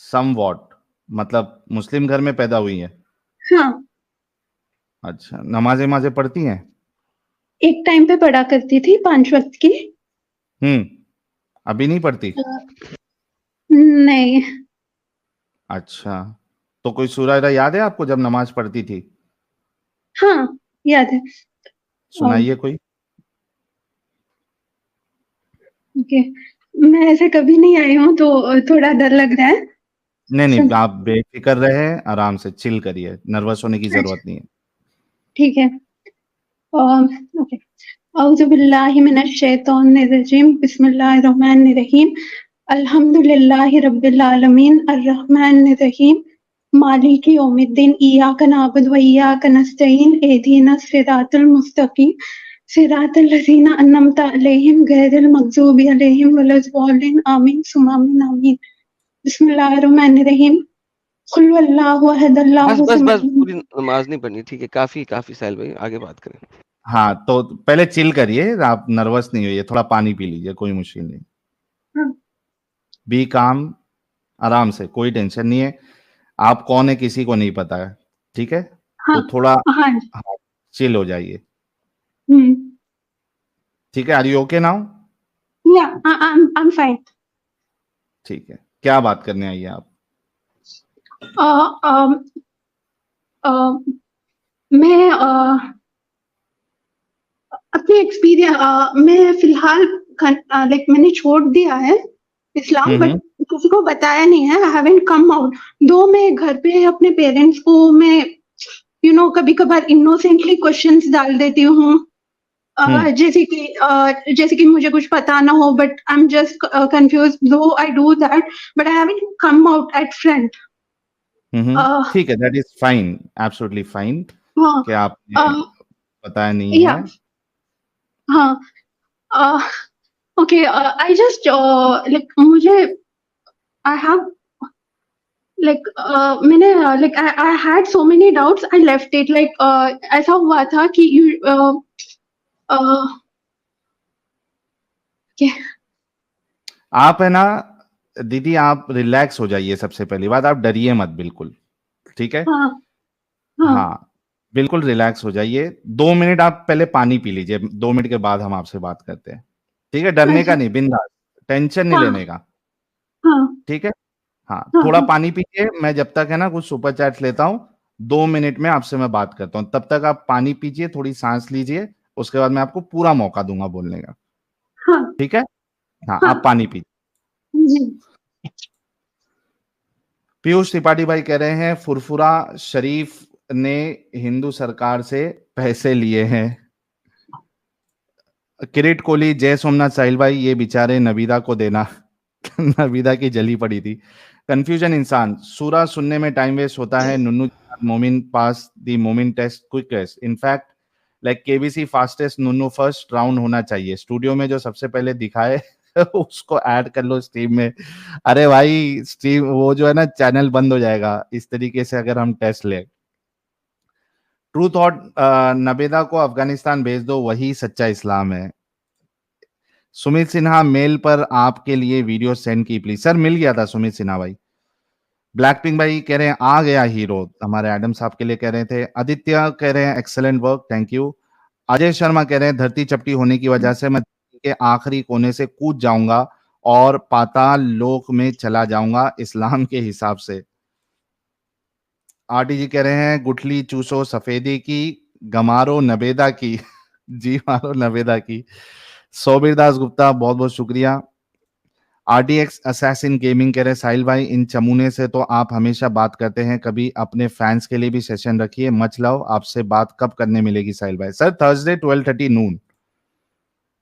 समवॉट मतलब मुस्लिम घर में पैदा हुई है? हाँ, अच्छा, नमाजें माजें पढ़ती हैं? एक टाइम पे पढ़ा करती थी 5 वक्त की। अभी नहीं पढ़ती? अ, नहीं। अच्छा, तो कोई सूरह याद है आपको जब नमाज पढ़ती थी? हाँ, याद है। सुनाइए कोई। ओके, मैं ऐसे कभी नहीं आई हूँ तो थोड़ा डर लग रहा है। नहीं नहीं, सुन, आप बेफिक्र रहे, आराम से चिल करिए, नर्वस होने की जरूरत नहीं है। ठीक है। ओके। औज़ु बिल्लाहि मिनश शैतानिर रजीम, बिस्मिल्लाहिर रहमानिर रहीम, अल्हम्दुलिल्लाहि रब्बिल आलमीन, अर्रहमानिर रहीम, मालिकि यौमिद्दीन, इय्याका नअबुदु व इय्याका नस्तईन, इहदिनस सिरातल मुस्तकीम, सिरातल लज़ीना अन्अमता अलैहिम, गैरिल मग़ज़ूबि अलैहिम वलज़्ज़ालिन, आमीन सुम्मा आमीन, आमीन। बिस्मिल्लाहिर रहमानिर रहीम, कुल हुवल्लाहु अहद, बस अल्लाहु बस बस, समद। पूरी नमाज नहीं पढ़नी, ठीक है? काफी काफी, साहिल भाई आगे बात करें। हाँ, तो पहले चिल करिए, आप नर्वस नहीं होइए, थोड़ा पानी पी लीजिए, कोई मुश्किल नहीं। हाँ, बी काम, आराम से, कोई टेंशन नहीं है। आप कौन है किसी को नहीं पता है, ठीक है? हाँ, तो थोड़ा, हाँ। हाँ, चिल हो जाइए, हुँ। ठीक है? Are you okay now? Yeah, I'm fine. ठीक है, क्या बात करने आई है आप? Uh, um, uh, मैं अपने एक्सपीरियंस मैं फिलहाल लाइक मैंने छोड़ दिया है इस्लाम, बट किसी को बताया नहीं है। आई हैवंट कम आउट। दो मैं घर पे अपने पेरेंट्स को मैं कभी कभार इनोसेंटली क्वेश्चंस डाल देती हूँ, जैसे कि मुझे कुछ पता ना हो, but I am just confuse though I do that, but I haven't come out at front. ठीक है, that is fine, absolutely fine हाँ कि आपने बताया नहीं या है। हाँ ओके आई जस्ट लाइक मुझे आई हैव लाइक मैंने like I had so many doubts, I left it. Like ऐसा हुआ था कि आप है ना दीदी, आप रिलैक्स हो जाइए। सबसे पहली बात, आप डरिए मत बिल्कुल, ठीक है? हाँ हाँ हाँ, बिल्कुल रिलैक्स हो जाइए। 2 मिनट आप पहले पानी पी लीजिए, 2 मिनट के बाद हम आपसे बात करते हैं, ठीक है? डरने का अच्छा नहीं, बिंदास, टेंशन नहीं हाँ लेने का, हाँ ठीक है? हाँ, हाँ थोड़ा हाँ पानी पीजिए। मैं जब तक है ना कुछ सुपर चैट्स लेता हूँ, 2 मिनट में आपसे मैं बात करता हूँ। तब तक आप पानी पीजिए, थोड़ी सांस लीजिए, उसके बाद मैं आपको पूरा मौका दूंगा बोलने का, हाँ ठीक है? हाँ, हाँ आप पानी पीजिए। जी पीयूष त्रिपाठी भाई कह रहे हैं फुरफुरा शरीफ ने हिंदू सरकार से पैसे लिए हैं। किरीट कोहली, जय सोमनाथ, साहिल भाई, ये बेचारे नबीदा को देना। नबीदा की जली पड़ी थी। कंफ्यूजन इंसान, सूरा सुनने में टाइम वेस्ट होता है। Nunnu Momin pass the Momin test quickest, in fact like KBC fastest Nunnu first round होना चाहिए। स्टूडियो में जो सबसे पहले दिखाए उसको ऐड कर लो स्ट्रीम में। अरे भाई, स्ट्रीम वो जो है ना, चैनल बंद हो जाएगा इस तरीके से अगर हम टेस्ट ले। ट्रू थॉट, नबेदा को अफगानिस्तान भेज दो, वही सच्चा इस्लाम है। सुमित सिन्हा, मेल पर आपके लिए वीडियो सेंड की प्लीज। सर मिल गया था सुमित सिन्हा भाई। ब्लैक पिंक भाई कह रहे हैं आ गया हीरो, हमारे एडम साहब के लिए कह रहे थे। आदित्य कह रहे हैं excellent work, thank you. Ajay Sharma कह रहे हैं धरती चपटी होने की वजह से मैं के आखिरी कोने से कूद जाऊंगा और पाताल लोक में चला जाऊंगा इस्लाम के हिसाब से। आरटी जी कह रहे हैं गुठली चूसो सफेदी की, गमारो नबेदा की। जी मारो नबेदा की। सोबीर दास गुप्ता, बहुत बहुत शुक्रिया। आरडीएक्स असैसिन गेमिंग कह रहे हैं साहिल भाई, इन चमूने से तो आप हमेशा बात करते हैं, कभी अपने फैंस के लिए भी सेशन रखिए। मच लव, आपसे बात कब करने मिलेगी साहिल भाई? सर थर्सडे 12:30 नून।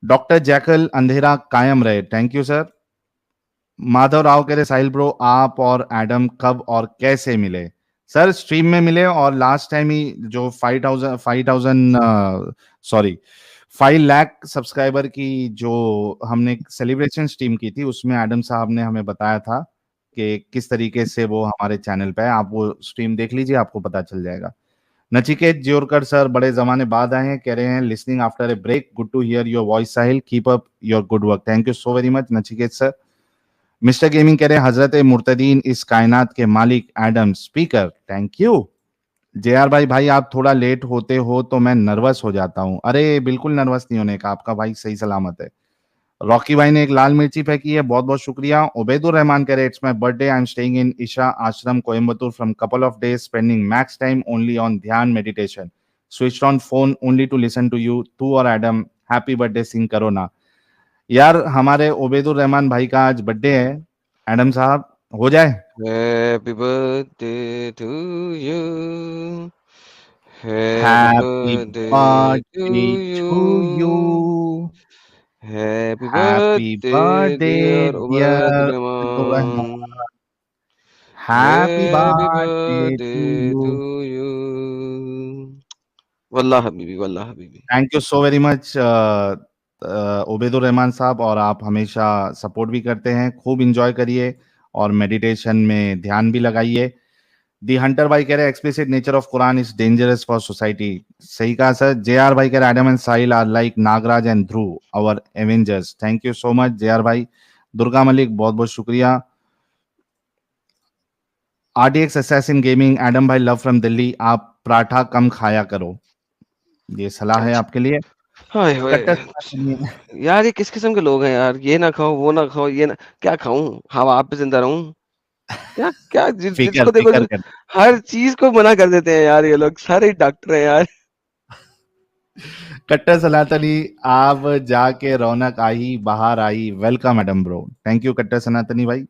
डॉक्टर जैकल, अंधेरा कायम रहे, thank you sir. Madhav Rao कह रहे साहिल ब्रो, आप और एडम कब और कैसे मिले? सर स्ट्रीम में मिले, और लास्ट टाइम ही जो 5 लाख सब्सक्राइबर की जो हमने सेलिब्रेशन स्ट्रीम की थी, उसमें एडम साहब ने हमें बताया था कि किस तरीके से वो हमारे चैनल पे है। आप वो स्ट्रीम देख लीजिए, आपको पता चल जाएगा। नचिकेत ज्योरकर सर, बड़े जमाने बाद आए हैं, कह रहे हैं listening after a break, good to hear your voice Sahil, keep up your good work, thank you so very much Nachiket sir. Mister gaming कह रहे हैं हजरत मुर्तदीन इस कायनात के मालिक Adam speaker, thank you. JR भाई, भाई आप थोड़ा लेट होते हो तो मैं नर्वस हो जाता हूँ। अरे बिल्कुल नर्वस नहीं होने का, आपका भाई सही सलामत है। रॉकी भाई ने एक लाल मिर्ची फेंकी है, बहुत बहुत शुक्रिया। उबैदुर रहमान कह रहे it's my birthday, I am staying in Isha Ashram Coimbatore from couple of days, spending max time only on dhyan meditation, switched on phone only to listen to you. तू और एडम हैप्पी बर्थडे सिंग करो ना। यार हमारे उबैदुर रहमान भाई का आज बर्थडे है, एडम साहब हो जाए। Happy birthday to you, happy happy birthday to birthday you, to you, happy happy birthday birthday dear dear Ubaid Rahman, happy happy birthday birthday to you. To you. वल्लाह हबीबी, वल्लाह हबीबी। Thank you so very much Ubaidur Rahman साहब, और आप हमेशा support भी करते हैं। खूब इंजॉय करिए और मेडिटेशन में ध्यान भी लगाइए। दी हंटर भाई कह रहे हैं explicit nature of Quran is dangerous for society, सही कहा सर। जेआर भाई कह रहे Adam and Sahil are like Nagraj and Dhruv our Avengers, thank you so much JR भाई। दुर्गा मलिक, बहुत बहुत शुक्रिया। आरडीएक्स असैसिन गेमिंग, एडम भाई लव फ्रॉम दिल्ली, आप पराठा कम खाया करो, ये सलाह है आपके लिए। हाय होए कट्टर यार, ये किस किस्म के लोग हैं यार? ये ना खाओ, वो ना खाओ, ये ना, क्या खाऊं? हवा पे जिंदा रहूं? क्या क्या फिकर जिसको देखो फिकर कर हर चीज को मना कर देते हैं यार, ये लोग सारे डॉक्टर हैं यार। कट्टर सनातनी, आप जाके रौनक आई, बाहर आई। Welcome madam bro, thank you कट्टर सनातनी भाई।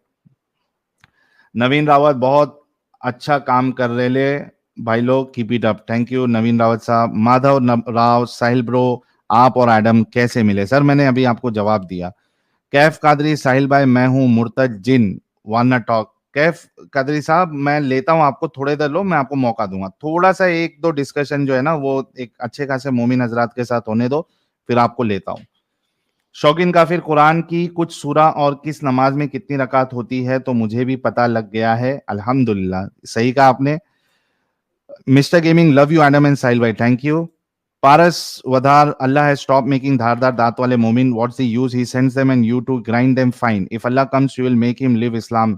नवीन रावत, बहुत अच्छा काम कर रहे ले भाई लोग, keep it up. Thank you Naveen Rawat साहब। माधव राव, साहिल ब्रो, आप और एडम कैसे मिले? सर मैंने अभी आपको जवाब दिया। कैफ कादरी, साहिल भाई, मैं हूं मुर्तज जिन, वाना टॉक। कैफ कादरी साहब, मैं लेता हूं आपको, थोड़े देर लो, मैं आपको मौका दूंगा। थोड़ा सा एक दो डिस्कशन जो है ना, वो एक अच्छे खासे मोमिन हजरात के साथ होने दो, फिर आपको लेता हूं। शौकीन काफिर, कुरान की कुछ सूरा और किस नमाज में कितनी रकात होती है तो मुझे भी पता लग गया है, अल्हम्दुलिल्लाह, सही कहा आपने। Mister gaming, love you Adam and Sahil भाई, thank you. Paras Vadhar, Allah has stopped making धारदार दांत वाले मोमिन, what's the use? He sends them and you to grind them, fine. If Allah comes, you will make him live Islam.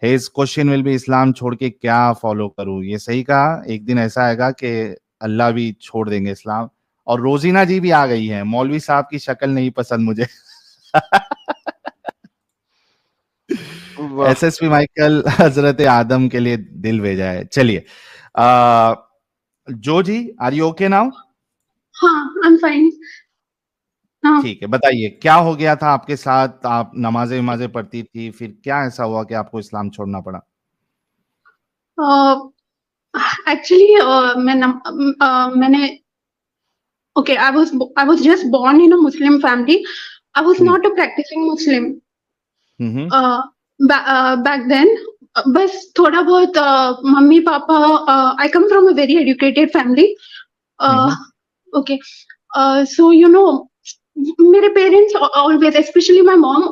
His question will be इस्लाम छोड़ के क्या follow करूं? ये सही कहा, एक दिन ऐसा आएगा कि अल्लाह भी छोड़ देंगे इस्लाम। और रोजीना जी भी आ गई है, मौलवी साहब की शक्ल नहीं पसंद मुझे। वाह, एसएसपी माइकल, हजरत आदम के लिए दिल भेजा है। चलिए जो जी, आर यू ओके नाउ? हाँ, आई एम फाइन। हाँ, ठीक है, बताइए क्या हो गया था आपके साथ? आप नमाजें वमाजें पढ़ती थी, फिर क्या ऐसा हुआ कि आपको इस्लाम छोड़ना पड़ा? एक्चुअली मैंने okay, I was just born in a Muslim family. I was not a practicing Muslim back then. बस थोड़ा बहुत mummy papa, I come from a very educated family. Okay, so you know, मेरे parents always, especially my mom,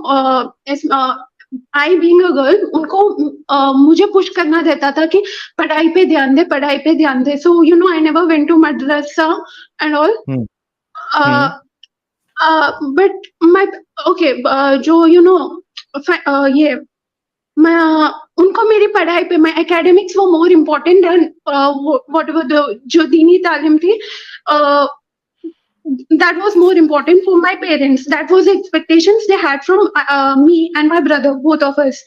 I being a girl, उनको मुझे push करना रहता था कि पढ़ाई पे ध्यान दे, पढ़ाई पे ध्यान दे. So you know, I never went to madrasa and all. But my जो you know, ये मैं उनको मेरी पढ़ाई पे, my academics were more important than whatever जो दीनी तालीम थी, that was more important for my parents. That was the expectations they had from me and my brother, both of us.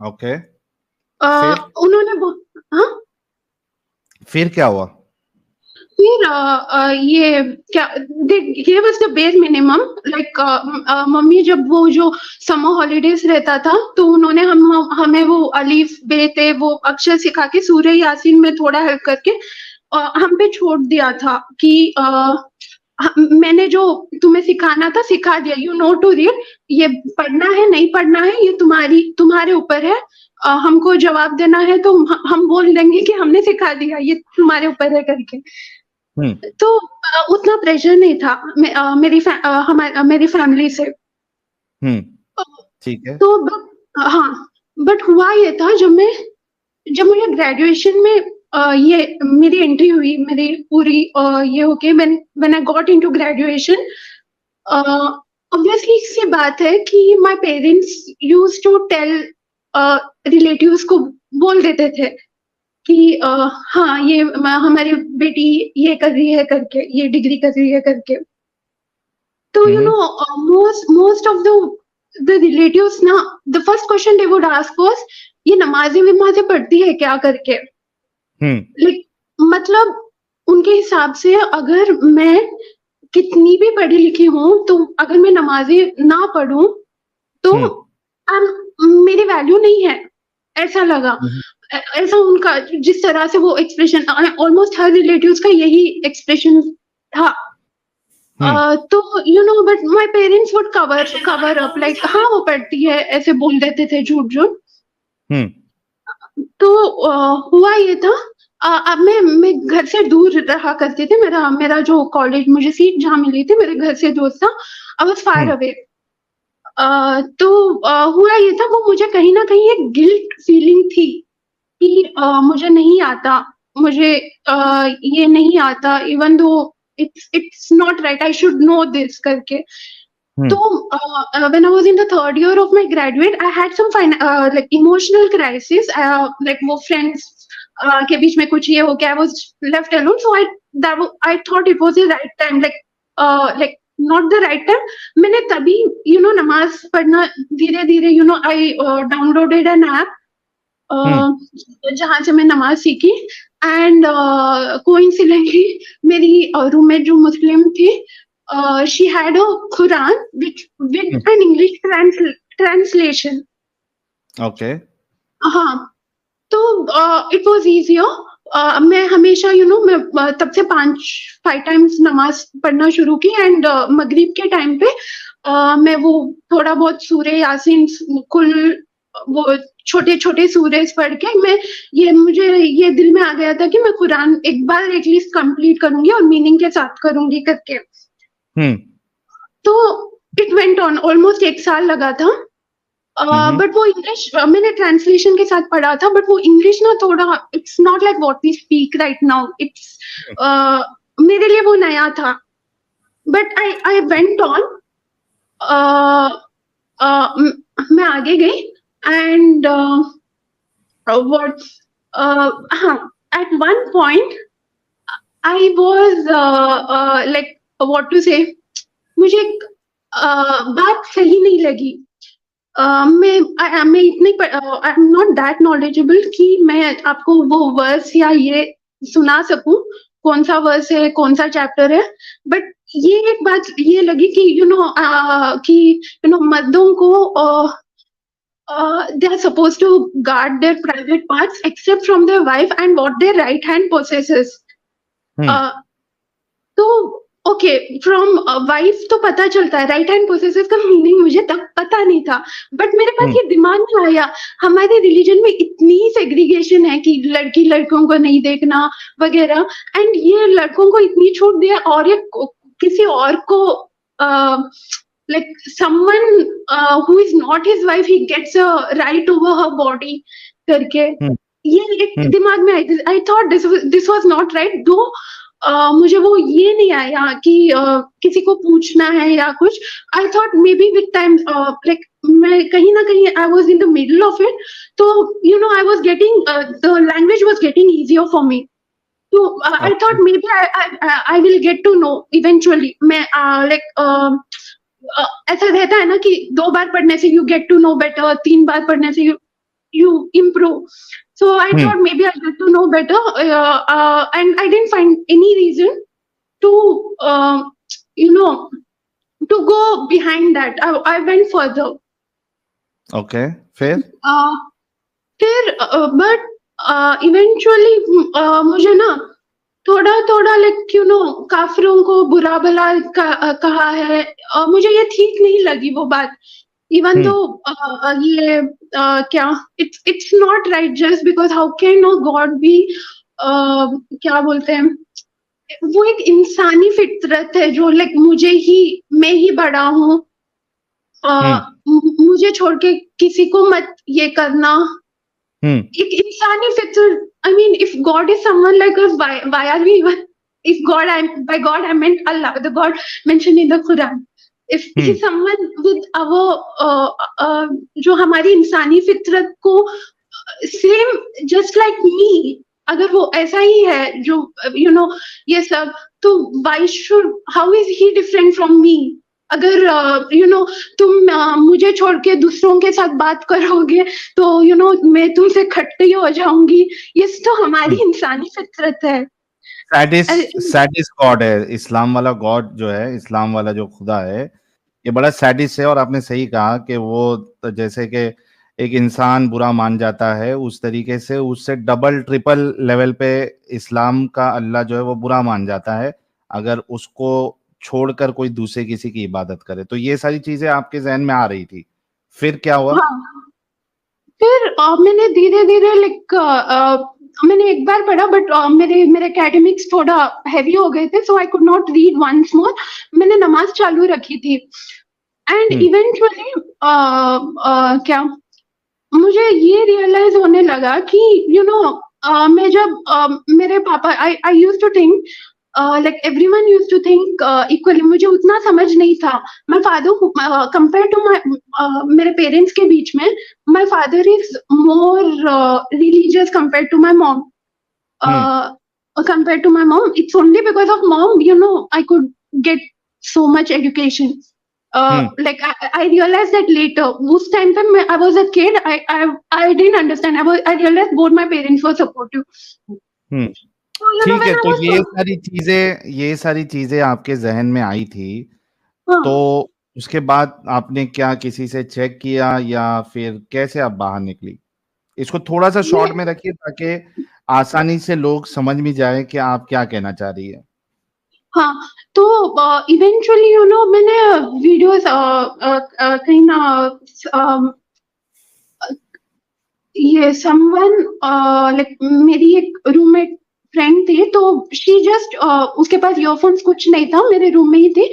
Okay. उन्होंने फिर क्या हुआ? फिर ये क्या, they gave us the bare minimum, like mummy जब वो जो समर हॉलीडेज रहता था तो उन्होंने हमें वो अलीफ बे ते वो अक्षर सिखा के सूरह यासीन में थोड़ा हेल्प करके हम पे छोड़ दिया था कि मैंने जो तुम्हें सिखाना था सिखा दिया, यू नो टू रीड, ये पढ़ना है नहीं पढ़ना है ये तुम्हारे ऊपर है, हमको जवाब देना है तो हम बोल देंगे कि हमने सिखा दिया, ये तुम्हारे ऊपर है करके। तो उतना प्रेशर नहीं था मेरी फैमिली से। ठीक है। तो हाँ, बट हुआ ये था जब मुझे ग्रेजुएशन में ये मेरी एंट्री हुई, मेरी पूरी ये होके when I got into graduation, obviously इससे बात है कि my parents used to tell relatives को बोल देते थे कि हाँ ये हमारी बेटी ये कर रही है करके, ये डिग्री कर रही है करके। तो you know most of the relatives ना, the first question they would ask was ये नमाजें पढ़ती है क्या करके। मतलब उनके हिसाब से अगर मैं कितनी भी पढ़ी लिखी हूँ तो अगर मैं नमाजें ना पढ़ूं तो मेरी वैल्यू नहीं है, ऐसा लगा। ऐसा उनका जिस तरह से वो एक्सप्रेशन, ऑलमोस्ट हर रिलेटिव्स का यही एक्सप्रेशन था। तो you no, but my parents would cover up like हाँ वो पढ़ती है, ऐसे बोल देते थे झूठ। तो हुआ ये था, अब मैं घर से दूर रहा करती थी। मेरा जो कॉलेज, मुझे सीट जहाँ मिली थी मेरे घर से दूर था, आई वाज फार अवे। तो हुआ ये था, वो मुझे कहीं ना कहीं एक गिल्ट फीलिंग थी कि मुझे नहीं आता, मुझे ये नहीं आता, even though it's not right, I should know this करके। तो when I was in the third year of my graduate, I had some like emotional crisis, like वो friends के बीच में कुछ ये हो गया, I was left alone, so I thought it was the right time, like not the right time. मैंने तभी नमाज पढ़ना धीरे धीरे, I downloaded an app जहाँ से मैं नमाज सीखी। एंड कोइंसिडेंटली मेरी रूममेट जो मुस्लिम थी, she had a Quran with an English translation. Okay. हाँ, तो इट वाज इजियर। मैं हमेशा मैं तब से 5 टाइम्स नमाज पढ़ना शुरू की। एंड मगरिब के टाइम पे मैं वो थोड़ा बहुत सूरे यासीन, कुल, वो छोटे छोटे सूरेज पढ़ के मुझे ये दिल में आ गया था कि मैं कुरान एक बार एटलीस्ट कंप्लीट करूंगी और मीनिंग के साथ करूंगी करके। तो इट वेंट ऑन, ऑलमोस्ट 1 साल लगा था। बट वो इंग्लिश मैंने ट्रांसलेशन के साथ पढ़ा था, बट वो इंग्लिश ना थोड़ा, it's not like what we speak right now. It's मेरे लिए वो नया था। बट आई वेंट ऑन, मैं आगे गई। एंड व्हाट हाँ, at one point I was like what to say, मुझे बात सही नहीं लगी। मैं इतनी I am not that knowledgeable कि मैं आपको वो वर्स या ये सुना सकूं, कौन सा वर्स है, कौन सा चैप्टर है। बट ये एक बात ये लगी कि मर्दों को they are supposed to guard their private parts except from their wife and what their right hand possesses. तो ओके, फ्रॉम वाइफ तो पता चलता है, राइट हैंड पोसेसेस का मीनिंग मुझे तब पता नहीं था। बट मेरे पास ये दिमाग में आया, हमारे रिलीजन में इतनी सेग्रीगेशन है कि लड़की लड़कों को नहीं देखना वगैरह, एंड ये लड़कों को इतनी छूट दिया और ये किसी और को like someone who is not his wife, he gets a right over her body करके। ये एक दिमाग में आई। I thought this was not right, though मुझे वो ये नहीं आया कि किसी को पूछना है या कुछ। I thought maybe with time, like मैं कहीं ना कहीं I was in the middle of it, तो I was getting the language was getting easier for me. So I thought maybe I will get to know eventually. मैं like ऐसा रहता है ना कि 2 बार पढ़ने से you get to know better, 3 बार पढ़ने से you improve. So I thought maybe I get to know better, and I didn't find any reason to to go behind that. I went further. Okay, fair. But eventually मुझे ना थोड़ा like काफिरों को बुरा भला कहा है। मुझे ये ठीक नहीं लगी वो बात। इवन तो ये क्या, it's not right just because how can no god be, क्या बोलते हैं, वो एक इंसानी फितरत है जो लाइक मैं ही बड़ा हूँ, मुझे छोड़ के किसी को मत ये करना। एक इंसानी फितरत। I mean, if God is someone like us, why are we even? If God, by God I meant Allah, the God mentioned in the Quran. If he's someone with our जो हमारी इंसानी फितरत को same just like me, अगर वो ऐसा ही है जो ये सब, तो how is he different from me? अगर तुम मुझे छोड़ के दूसरों के साथ बात करोगे तो मैं तुमसे खट्टी हो जाऊंगी। ये तो हमारी इंसानी फितरत है। सैडिस्ट गॉड है इस्लाम वाला। गॉड जो है, इस्लाम वाला जो खुदा है, ये बड़ा सैडिस्ट है। और आपने सही कहा कि वो जैसे कि एक इंसान बुरा मान जाता है, उस तरीके से उससे डबल ट्रिपल लेवल पे इस्लाम का अल्लाह जो है वो बुरा मान जाता है अगर उसको छोड़कर कोई दूसरे किसी की इबादत करे। तो ये सारी चीजें आपके जहन में आ रही थी, फिर क्या हुआ? फिर मैंने धीरे धीरे मैंने एक बार पढ़ा, बट मेरे एकेडमिक्स थोड़ा हैवी हो गए थे, so I could not read once more. मैंने नमाज चालू रखी थी एंड इवेंचुअली क्या मुझे ये रियलाइज होने लगा कि मैं जब मेरे पापा, I used to think like everyone used to think equally. मुझे उतना समझ नहीं था। My father compared to मेरे पेरेंट्स के बीच में, my father is more religious compared to my mom. Compared to my mom, it's only because of mom I could get so much education. Like I realized that later. उस time पे I was a kid. I didn't understand. I realized both my parents were supportive. So you know ठीक है, when I तो was ये सारी चीजें आपके जहन में आई थी, हाँ, तो उसके बाद आपने क्या किसी से चेक किया या फिर कैसे आप बाहर निकली? इसको थोड़ा सा शॉर्ट में रखिए ताकि आसानी से लोग समझ में जाए कि आप क्या कहना चाह रही है। हाँ, तो इवेंचुअली यू नो मैंने वीडियोस कहीं ना ये समवन लाइक मेरी एक रूममेट फ्रेंड थी, तो शी जस्ट उसके पास ईयरफोन्स कुछ नहीं था, मेरे रूम में ही थी,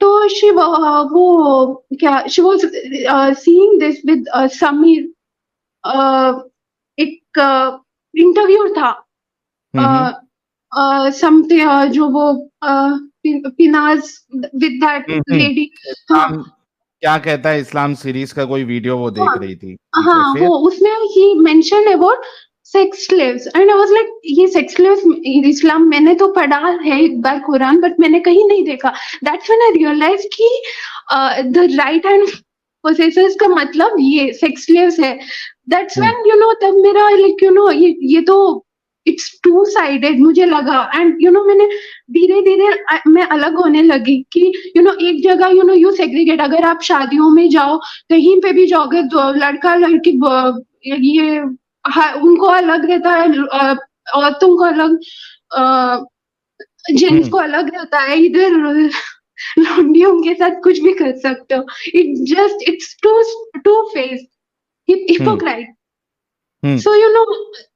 तो शी वो क्या she was seeing this with Sameer, एक इंटरव्यू था समथिंग जो वो पिनाज विद दैट लेडी। हाँ इस्लाम क्या कहता है इस्लाम सीरीज का कोई वीडियो वो देख रही थी, ठीक है, हाँ, फिर? वो उसमें ही mention about sex slaves and I was like ये सेक्स स्लेव्स इस्लाम मैंने तो पढ़ा है एक बार कुरान, बट मैंने कहीं नहीं देखा। दैट्स व्हेन आई रियलाइज कि द राइट हैंड पोसेसर्स का मतलब ये सेक्स स्लेव्स है। दैट्स व्हेन यू नो तब मेरा लाइक यू नो ये तो इट्स टू साइडेड मुझे लगा, एंड यू नो मैंने धीरे धीरे मैं अलग होने लगी कि यू नो एक जगह यू नो यू सेग्रीगेट, अगर आप शादियों में जाओ कहीं पे भी जाओगे तो लड़का लड़की ये उनको अलग रहता है, औरतों को अलग, जेंट्स को अलग रहता है। इधर लौंडियों के साथ कुछ भी कर सकते हो। It's to face hypocrite. So you know,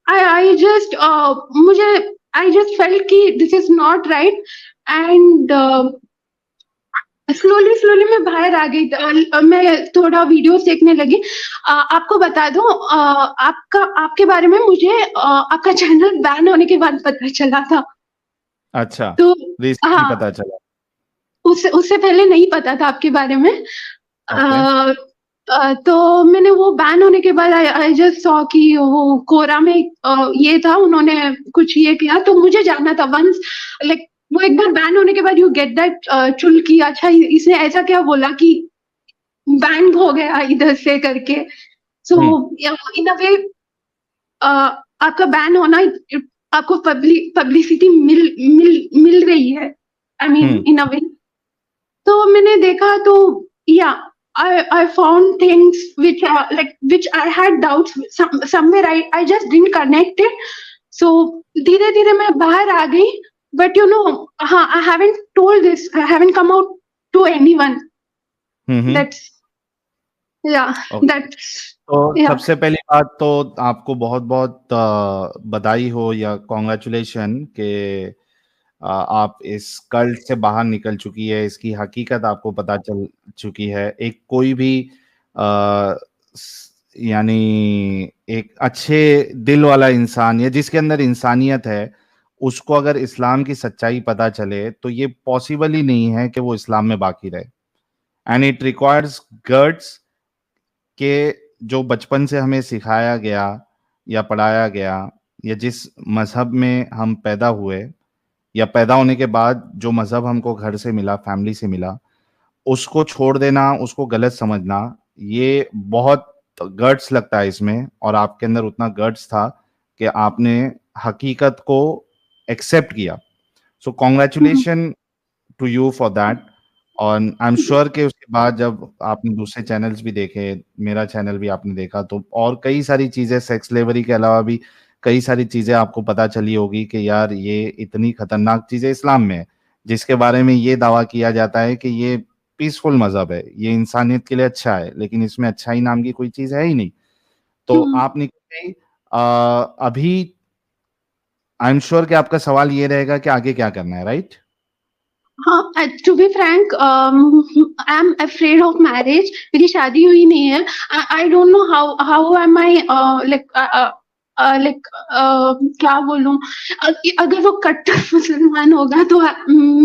I just felt कि this is not right, and slowly मैं बाहर आ गई, मैं थोड़ा वीडियोस देखने लगी। आपको बता दूं, आपके बारे में मुझे आपका चैनल बैन होने के बाद पता चला था। अच्छा, तो रिसेंटली हाँ, पता चला। उससे पहले नहीं पता था आपके बारे में। Okay. तो मैंने वो बैन होने के बाद आई जस्ट सॉ कि वो कोरा में ये था, उन्होंने कुछ ये किया, तो मुझे जानना था वंस लाइक वो एक बार बैन होने के बाद यू गेट दैट चुल की अच्छा इसने ऐसा क्या बोला कि बैन हो गया इधर से करके। सो इन अ वे आपका बैन होना आपको पब्लिसिटी मिल रही है, आई मीन इन अ वे। तो मैंने देखा तो या I found things which I had doubts somewhere. I just didn't connect it. So धीरे धीरे मैं बाहर आ गई, but you know, हाँ, I haven't told this. I haven't come out to anyone. That's yeah. Okay. That's तो yeah. सबसे पहली बात तो आपको बहुत बहुत बधाई हो या कॉन्ग्रेचुलेशन कि आप इस कल्ट से बाहर निकल चुकी है, इसकी हकीकत आपको पता चल चुकी है। एक कोई भी यानी एक अच्छे दिल वाला इंसान या जिसके अंदर इंसानियत है, उसको अगर इस्लाम की सच्चाई पता चले तो ये पॉसिबल ही नहीं है कि वो इस्लाम में बाकी रहे। एंड इट रिक्वायर्स गट्स के जो बचपन से हमें सिखाया गया या पढ़ाया गया या जिस मजहब में हम पैदा हुए या पैदा होने के बाद जो मजहब हमको घर से मिला, फैमिली से मिला, उसको छोड़ देना, उसको गलत समझना, ये बहुत गट्स लगता है इसमें, और आपके अंदर उतना गट्स था कि आपने हकीकत को एक्सेप्ट किया। So congratulation to you for that. और आई एम श्योर कि उसके बाद जब आपने दूसरे चैनल्स भी देखे, मेरा चैनल भी आपने देखा, तो और कई सारी चीजें सेक्स स्लेवरी के अलावा भी कई सारी चीजें आपको पता चली होगी कि यार ये इतनी खतरनाक चीजें इस्लाम में है, जिसके बारे में ये दावा किया जाता है कि ये पीसफुल मजहब है, ये इंसानियत के लिए अच्छा है, लेकिन इसमें अच्छाई नाम की कोई चीज है ही नहीं। तो आप निकल गई। अभी आई एम श्योर कि आपका सवाल ये रहेगा कि आगे क्या करना है, राइट? हाँ, to be frank, I'm afraid of marriage. मेरी शादी हुई नहीं है। I don't know how am I क्या बोलूं, अगर वो कट्टर मुसलमान होगा तो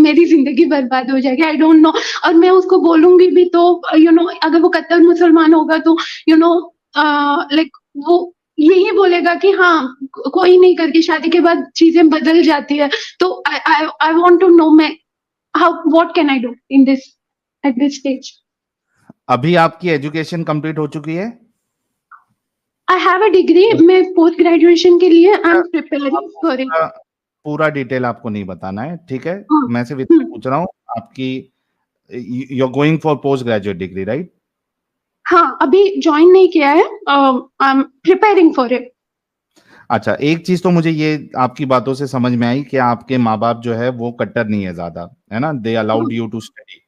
मेरी जिंदगी बर्बाद हो जाएगी। आई डोंट नो, और मैं उसको बोलूंगी भी तो यू नो अगर वो कट्टर मुसलमान होगा तो यू नो लाइक वो यही बोलेगा कि हाँ कोई नहीं, करके शादी के बाद चीजें बदल जाती है। तो आई वांट टू नो मैं what can I do in this at this stage? अभी आपकी एजुकेशन कंप्लीट हो चुकी है? I have a degree. मैं पोस्ट ग्रेजुएशन के लिए आई एम प्रिपेयरिंग फॉर इट। पूरा डिटेल आपको नहीं बताना है, ठीक है? हाँ, मैं सिर्फ इतना पूछ रहा हूँ, आपकी you are going for post graduate degree, right? हाँ, अभी ज्वाइन नहीं किया है, I am preparing for it. अच्छा, एक चीज तो मुझे ये आपकी बातों से समझ में आई कि आपके माँ बाप जो है वो कट्टर नहीं है ज्यादा, है ना? They allowed you to study,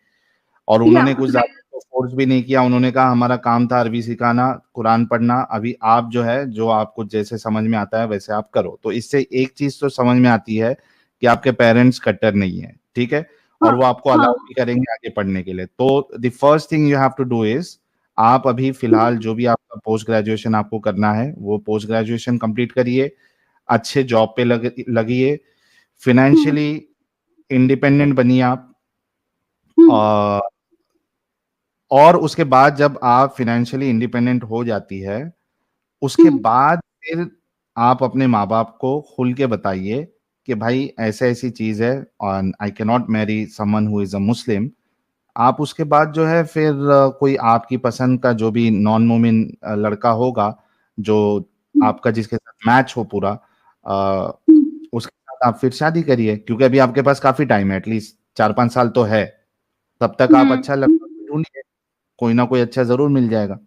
और उन्होंने कुछ ज्यादा फोर्स भी नहीं किया। उन्होंने कहा हमारा काम था अरबी सिखाना, कुरान पढ़ना, अभी आप जो है जो आपको जैसे समझ में आता है वैसे आप करो। तो इससे एक चीज तो समझ में आती है कि आपके पेरेंट्स कट्टर नहीं है, ठीक है? और वो आपको अलाउ भी करेंगे आगे पढ़ने के लिए। तो the first thing you have to do is, आप अभी फिलहाल जो भी आपका पोस्ट ग्रेजुएशन आपको करना है वो पोस्ट ग्रेजुएशन कंप्लीट करिए, अच्छे जॉब पे लगिए, फिनेंशियली इंडिपेंडेंट बनिए आप। और उसके बाद जब आप फाइनेंशियली इंडिपेंडेंट हो जाती है, उसके बाद फिर आप अपने माँ बाप को खुल के बताइए कि भाई ऐसे ऐसी चीज है और I can not marry someone who is a Muslim. आप उसके बाद जो है फिर कोई आपकी पसंद का जो भी नॉन मोमिन लड़का होगा जो आपका जिसके साथ मैच हो पूरा, उसके साथ आप फिर शादी करिए, क्योंकि अभी आपके पास काफी टाइम है, एटलीस्ट 4-5 साल तो है। तब तक आप अच्छा लड़का ढूंढिए, कोई ना कोई अच्छा जरूर मिल जाएगा।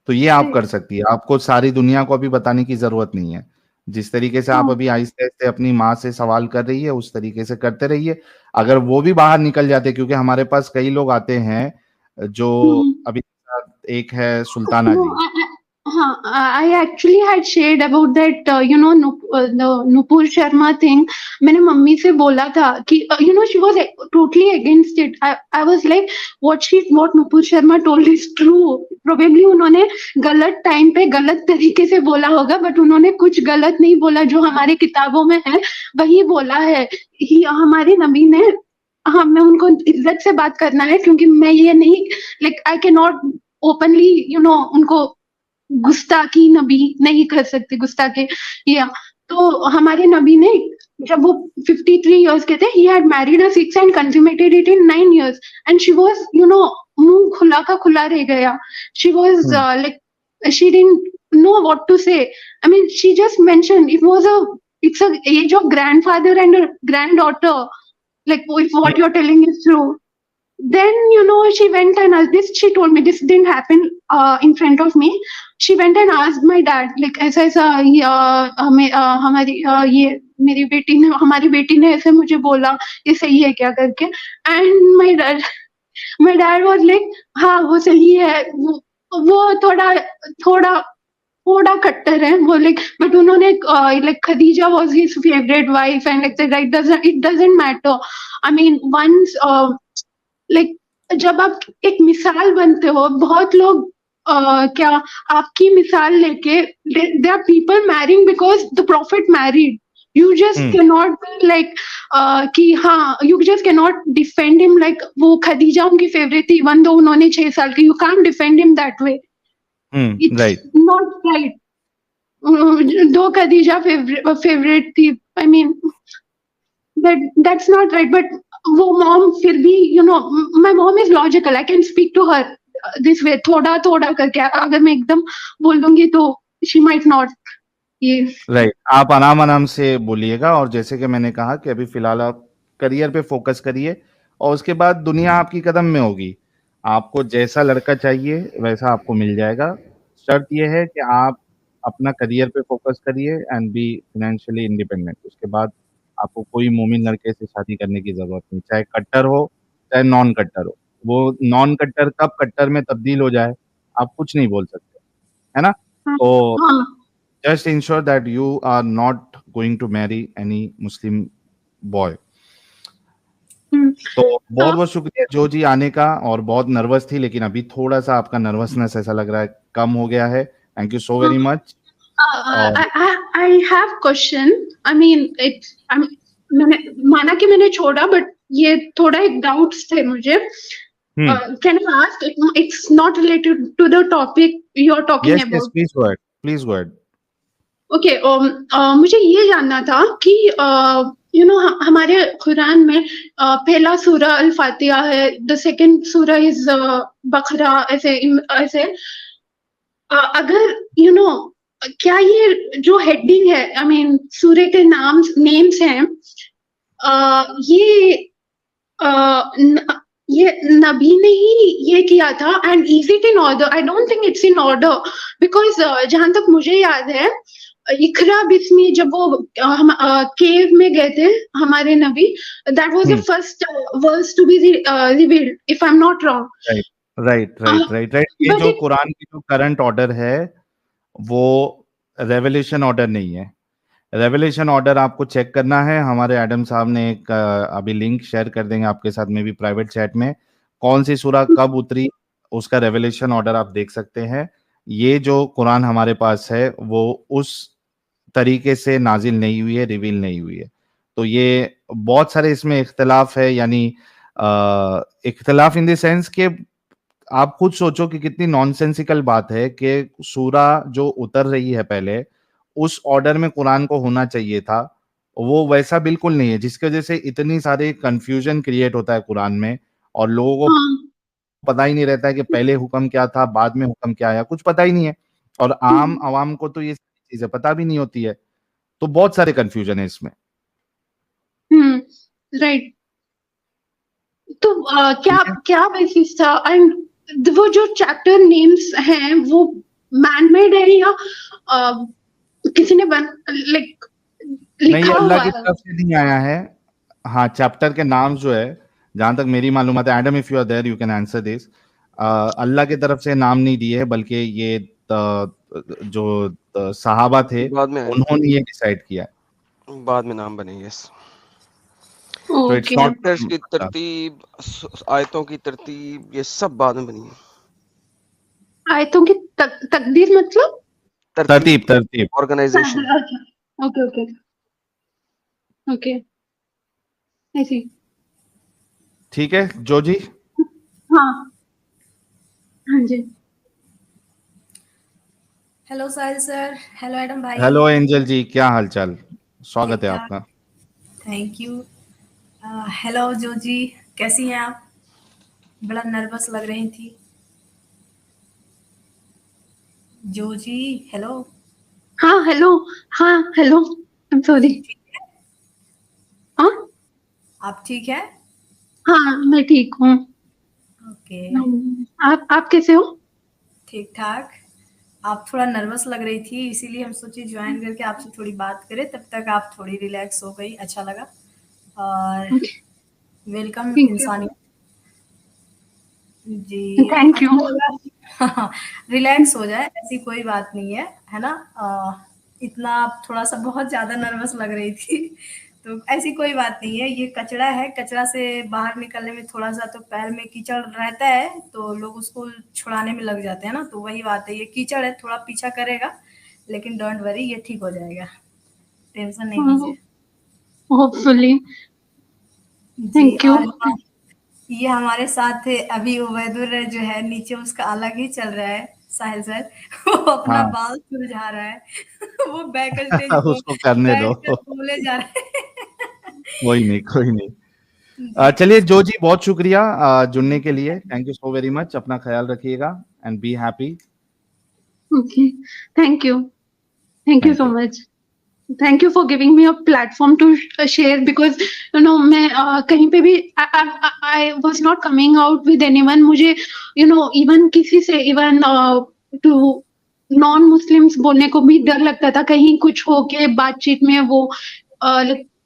तो ये आप कर सकती है, आपको सारी दुनिया को अभी बताने की जरूरत नहीं है। जिस तरीके से आप अभी आहिस्ते आहिस्ते अपनी माँ से सवाल कर रही है उस तरीके से करते रहिए। अगर वो भी बाहर निकल जाते, क्योंकि हमारे पास कई लोग आते हैं जो अभी एक है सुल्ताना जी। हाँ, I actually had shared about that, the Nupur Sharma thing. मैंने मम्मी से बोला था कि she was totally against it. I was like, what Nupur Sharma told is true. Probably उन्होंने गलत टाइम पे गलत तरीके से बोला होगा, बट उन्होंने कुछ गलत नहीं बोला, जो हमारे किताबों में है वही बोला है। हमारे नबी ने, हमें उनको इज्जत से बात करना है, क्योंकि मैं ये नहीं, like I cannot openly उनको गुस्ताखी नबी नहीं कर सकते, गुस्ताखी। या तो हमारे नबी ने जब वो 53 years के थे, he had married a 6 and consummated it in 9 years, and she was मुंह खुला का खुला रह गया। She was like, she didn't know what to say. I mean, she just mentioned it's a age of grandfather and a granddaughter, like if what you're telling is true. Then she went and asked this, she told me this didn't happen in front of me. She went and asked my dad, like ऐसा ऐसा हमारी ये मेरी बेटी ने, हमारी बेटी ने ऐसे मुझे बोला, ये सही है क्या करके। And my dad was like, हाँ वो सही है, वो थोड़ा कट्टर है वो, लाइक, बट उन्होंने like Khadija was his favourite wife and like it doesn't matter. I mean once like जब आप एक मिसाल बनते हो, बहुत लोग क्या आपकी मिसाल लेके, there are people marrying because the prophet married. You just cannot be like कि हाँ, you just cannot defend him like वो खदीजा उनकी फेवरेट थी, वन दो उन्होंने 6 साल की, you can't defend him that way. It's right. not right. दो खदीजा फेवरेट थी, I mean that's not right. But वो मॉम फिर भी my mom is logical. I can speak to her this way, थोड़ा थोड़ा करके। अगर मैं एकदम बोल दूंगी तो she might not. राइट, आप आराम से बोलिएगा। और जैसे कि मैंने कहा कि अभी फिलहाल आप करियर पे फोकस करिए, और उसके बाद दुनिया आपकी कदम में होगी। आपको जैसा लड़का चाहिए वैसा आपको मिल जाएगा। शर्त यह है कि आप अपना करियर पे फोकस करिए एंड बी फाइनेंशियली इंडिपेंडेंट। उसके बाद आपको कोई मोमिन लड़के से शादी करने की जरूरत नहीं, चाहे कट्टर हो चाहे नॉन कट्टर हो। वो नॉन कट्टर कब कट्टर में तब्दील हो जाए आप कुछ नहीं बोल सकते, है ना? तो just ensure that you are not going to marry any Muslim boy. तो बहुत बहुत शुक्रिया जो जी आने का, और बहुत नर्वस थी लेकिन अभी थोड़ा सा आपका नर्वसनेस ऐसा लग रहा है कम हो गया है। Thank you so very much. I have question. I mean मैंने माना कि मैंने छोड़ा, बट ये थोड़ा एक डाउट्स थे मुझे। Can I ask? It's not related to the topic you're talking about. Yes, please go ahead. Please go ahead. Okay, मुझे ये जानना था कि यू नो हमारे कुरान में पहला सूरा अल फातिहा है, द सेकंड सूरा इज बकरा, ऐसे ऐसे अगर यू नो क्या ये जो हेडिंग है, आई मीन सूर्य के नेम्स हैं, ये नबी ने ही ये किया था, and is it in order? I don't think it's in order, because जहां तक मुझे याद है, इकरा बिस्मी जब वो हम केव में गए थे हमारे नबी, that was the first verse to be revealed, if I am not wrong. Right. ये जो कुरान की जो करंट ऑर्डर है वो रेवलेशन ऑर्डर नहीं है। रेवलेशन ऑर्डर आपको चेक करना है, हमारे एडम साहब ने एक अभी लिंक शेयर कर देंगे आपके साथ में भी प्राइवेट चैट में, कौन सी सूरा कब उतरी उसका रेवलेशन ऑर्डर आप देख सकते हैं। ये जो कुरान हमारे पास है वो उस तरीके से नाजिल नहीं हुई है, रिवील नहीं हुई है। तो ये बहुत सारे इसमें इख्तिलाफ है, यानी इख्तिलाफ इन द सेंस कि आप खुद सोचो कि कितनी नॉनसेंसिकल बात है कि सूरा जो उतर रही है पहले उस ऑर्डर में कुरान को होना चाहिए था, वो वैसा बिल्कुल नहीं है, जिसकी वजह से इतनी सारी कंफ्यूजन क्रिएट होता है कुरान में और लोगों को पता ही नहीं रहता है कि पहले हुक्म क्या था, बाद में हुक्म क्या आया, कुछ पता ही नहीं है। और आम आवाम को तो ये चीजें पता भी नहीं होती है, तो बहुत सारे कंफ्यूजन है इसमें। राइट। तो क्या बेसिस था? एंड वो जो चैप्टर नेम्स हैं वो मैनमेड है या किसी ने लाइक नहीं, अल्लाह की तरफ से नहीं आया है। हाँ, चैप्टर के नाम जो है, जहां तक मेरी मालूमात है, Adam if you are there you can answer this, Allah की तरफ से नाम नहीं दिए, बल्कि ये जो सहाबा थे उन्होंने ये डिसाइड किया, बाद में नाम बने। यस, तो इट्स नॉट चैप्टर्स की तरतीब, आयतों की तरतीब, ये सब बाद में बनी है। आयतों की तकदीर मतलब तरतीब ऑर्गेनाइजेशन। ओके ऐसी। ठीक है जो जी। हाँ जी। हेलो साहिल सर, हेलो एडम भाई। हेलो एंजल जी, क्या हालचाल, स्वागत है आपका। Thank you. हेलो जो जी, कैसी हैं आप? बड़ा नर्वस लग रही थी जो जी। हेलो। हाँ हेलो। I am sorry. हाँ आप ठीक है? हाँ मैं ठीक हूँ। ओके। आप कैसे हो? ठीक ठाक। आप थोड़ा नर्वस लग रही थी, इसीलिए हम सोचे ज्वाइन करके आपसे थोड़ी बात करें, तब तक आप थोड़ी रिलैक्स हो गई, अच्छा लगा। और वेलकम इंसानियत जी। Thank you. रिलैक्स हो जाए, ऐसी कोई बात नहीं है ना। इतना थोड़ा सा बहुत ज्यादा नर्वस लग रही थी, तो ऐसी कोई बात नहीं है। ये कचरा है, कचरा से बाहर निकलने में थोड़ा सा तो पैर में कीचड़ रहता है, तो लोग उसको छुड़ाने में लग जाते हैं ना, तो वही बात है। ये कीचड़ है, थोड़ा पीछा करेगा, लेकिन डोंट वरी, ये ठीक हो जाएगा, टेंशन नहीं लीजिए। होपफुली। Thank you. ये हमारे साथ अभी उबैदुर जो है नीचे, उसका अलग ही चल रहा है साहिल सर। वो अपना बाल सुलझा रहा है। वो बैक स्टेज उसको करने दो, बोले जा रहा है। कोई नहीं। चलिए जो जी, बहुत शुक्रिया जुड़ने के लिए, thank you so very much. अपना ख्याल रखिएगा and be happy. Okay, thank you so much. Thank you for giving me a platform to share, because you know मैं कहीं पे भी I was not coming out with anyone. मुझे you know even किसी से even to non-Muslims बोलने को भी डर लगता था, कहीं कुछ हो के बातचीत में वो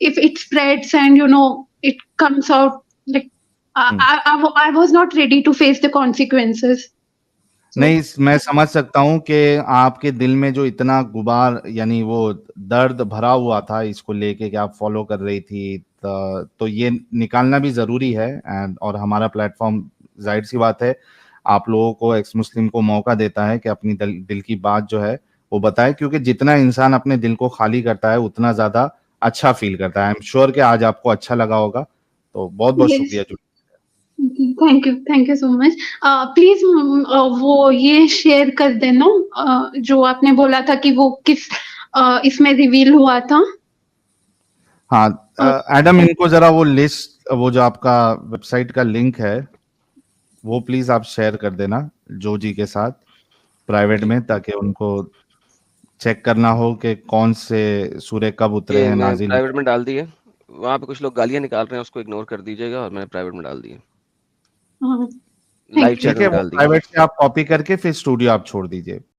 if it spreads and you know it comes out like I was not ready to face the consequences. नहीं, मैं समझ सकता हूँ कि आपके दिल में जो इतना गुबार, यानी वो दर्द भरा हुआ था इसको लेके कि आप फॉलो कर रही थी, तो ये निकालना भी ज़रूरी है। और हमारा प्लेटफॉर्म, जाहिर सी बात है, आप लोगों को, एक्स मुस्लिम को मौका देता है कि अपनी दिल की बात जो है वो बताए, क्योंकि जितना इंसान अपने दिल को खाली करता है उतना ज़्यादा अच्छा फील करता है। आई एम श्योर कि आज आपको अच्छा लगा होगा, तो बहुत बहुत शुक्रिया। Thank you so much. Please वो ये शेयर कर देना जो आपने बोला था कि वो किस इसमें रिवील हुआ था। हाँ एडम, इनको जरा वो लिस्ट, वो जो आपका वेबसाइट का लिंक है वो प्लीज आप शेयर कर देना जो जी के साथ प्राइवेट जी। में, ताकि उनको चेक करना हो कि कौन से सूर्य कब उतरे ये हैं, मैं नाजिल प्राइवेट हुए। में डाल दिए। वहाँ पे कुछ लोग गालियाँ निकाल रहे हैं, उसको इग्नोर कर दीजिएगा, और मैंने प्राइवेट में डाल दिए। हाँ, लाइव थैंक चैट ठीक है, में वो डाल दिए। प्राइवेट से आप कॉपी करके फिर स्टूडियो आप छोड़ दीजिए।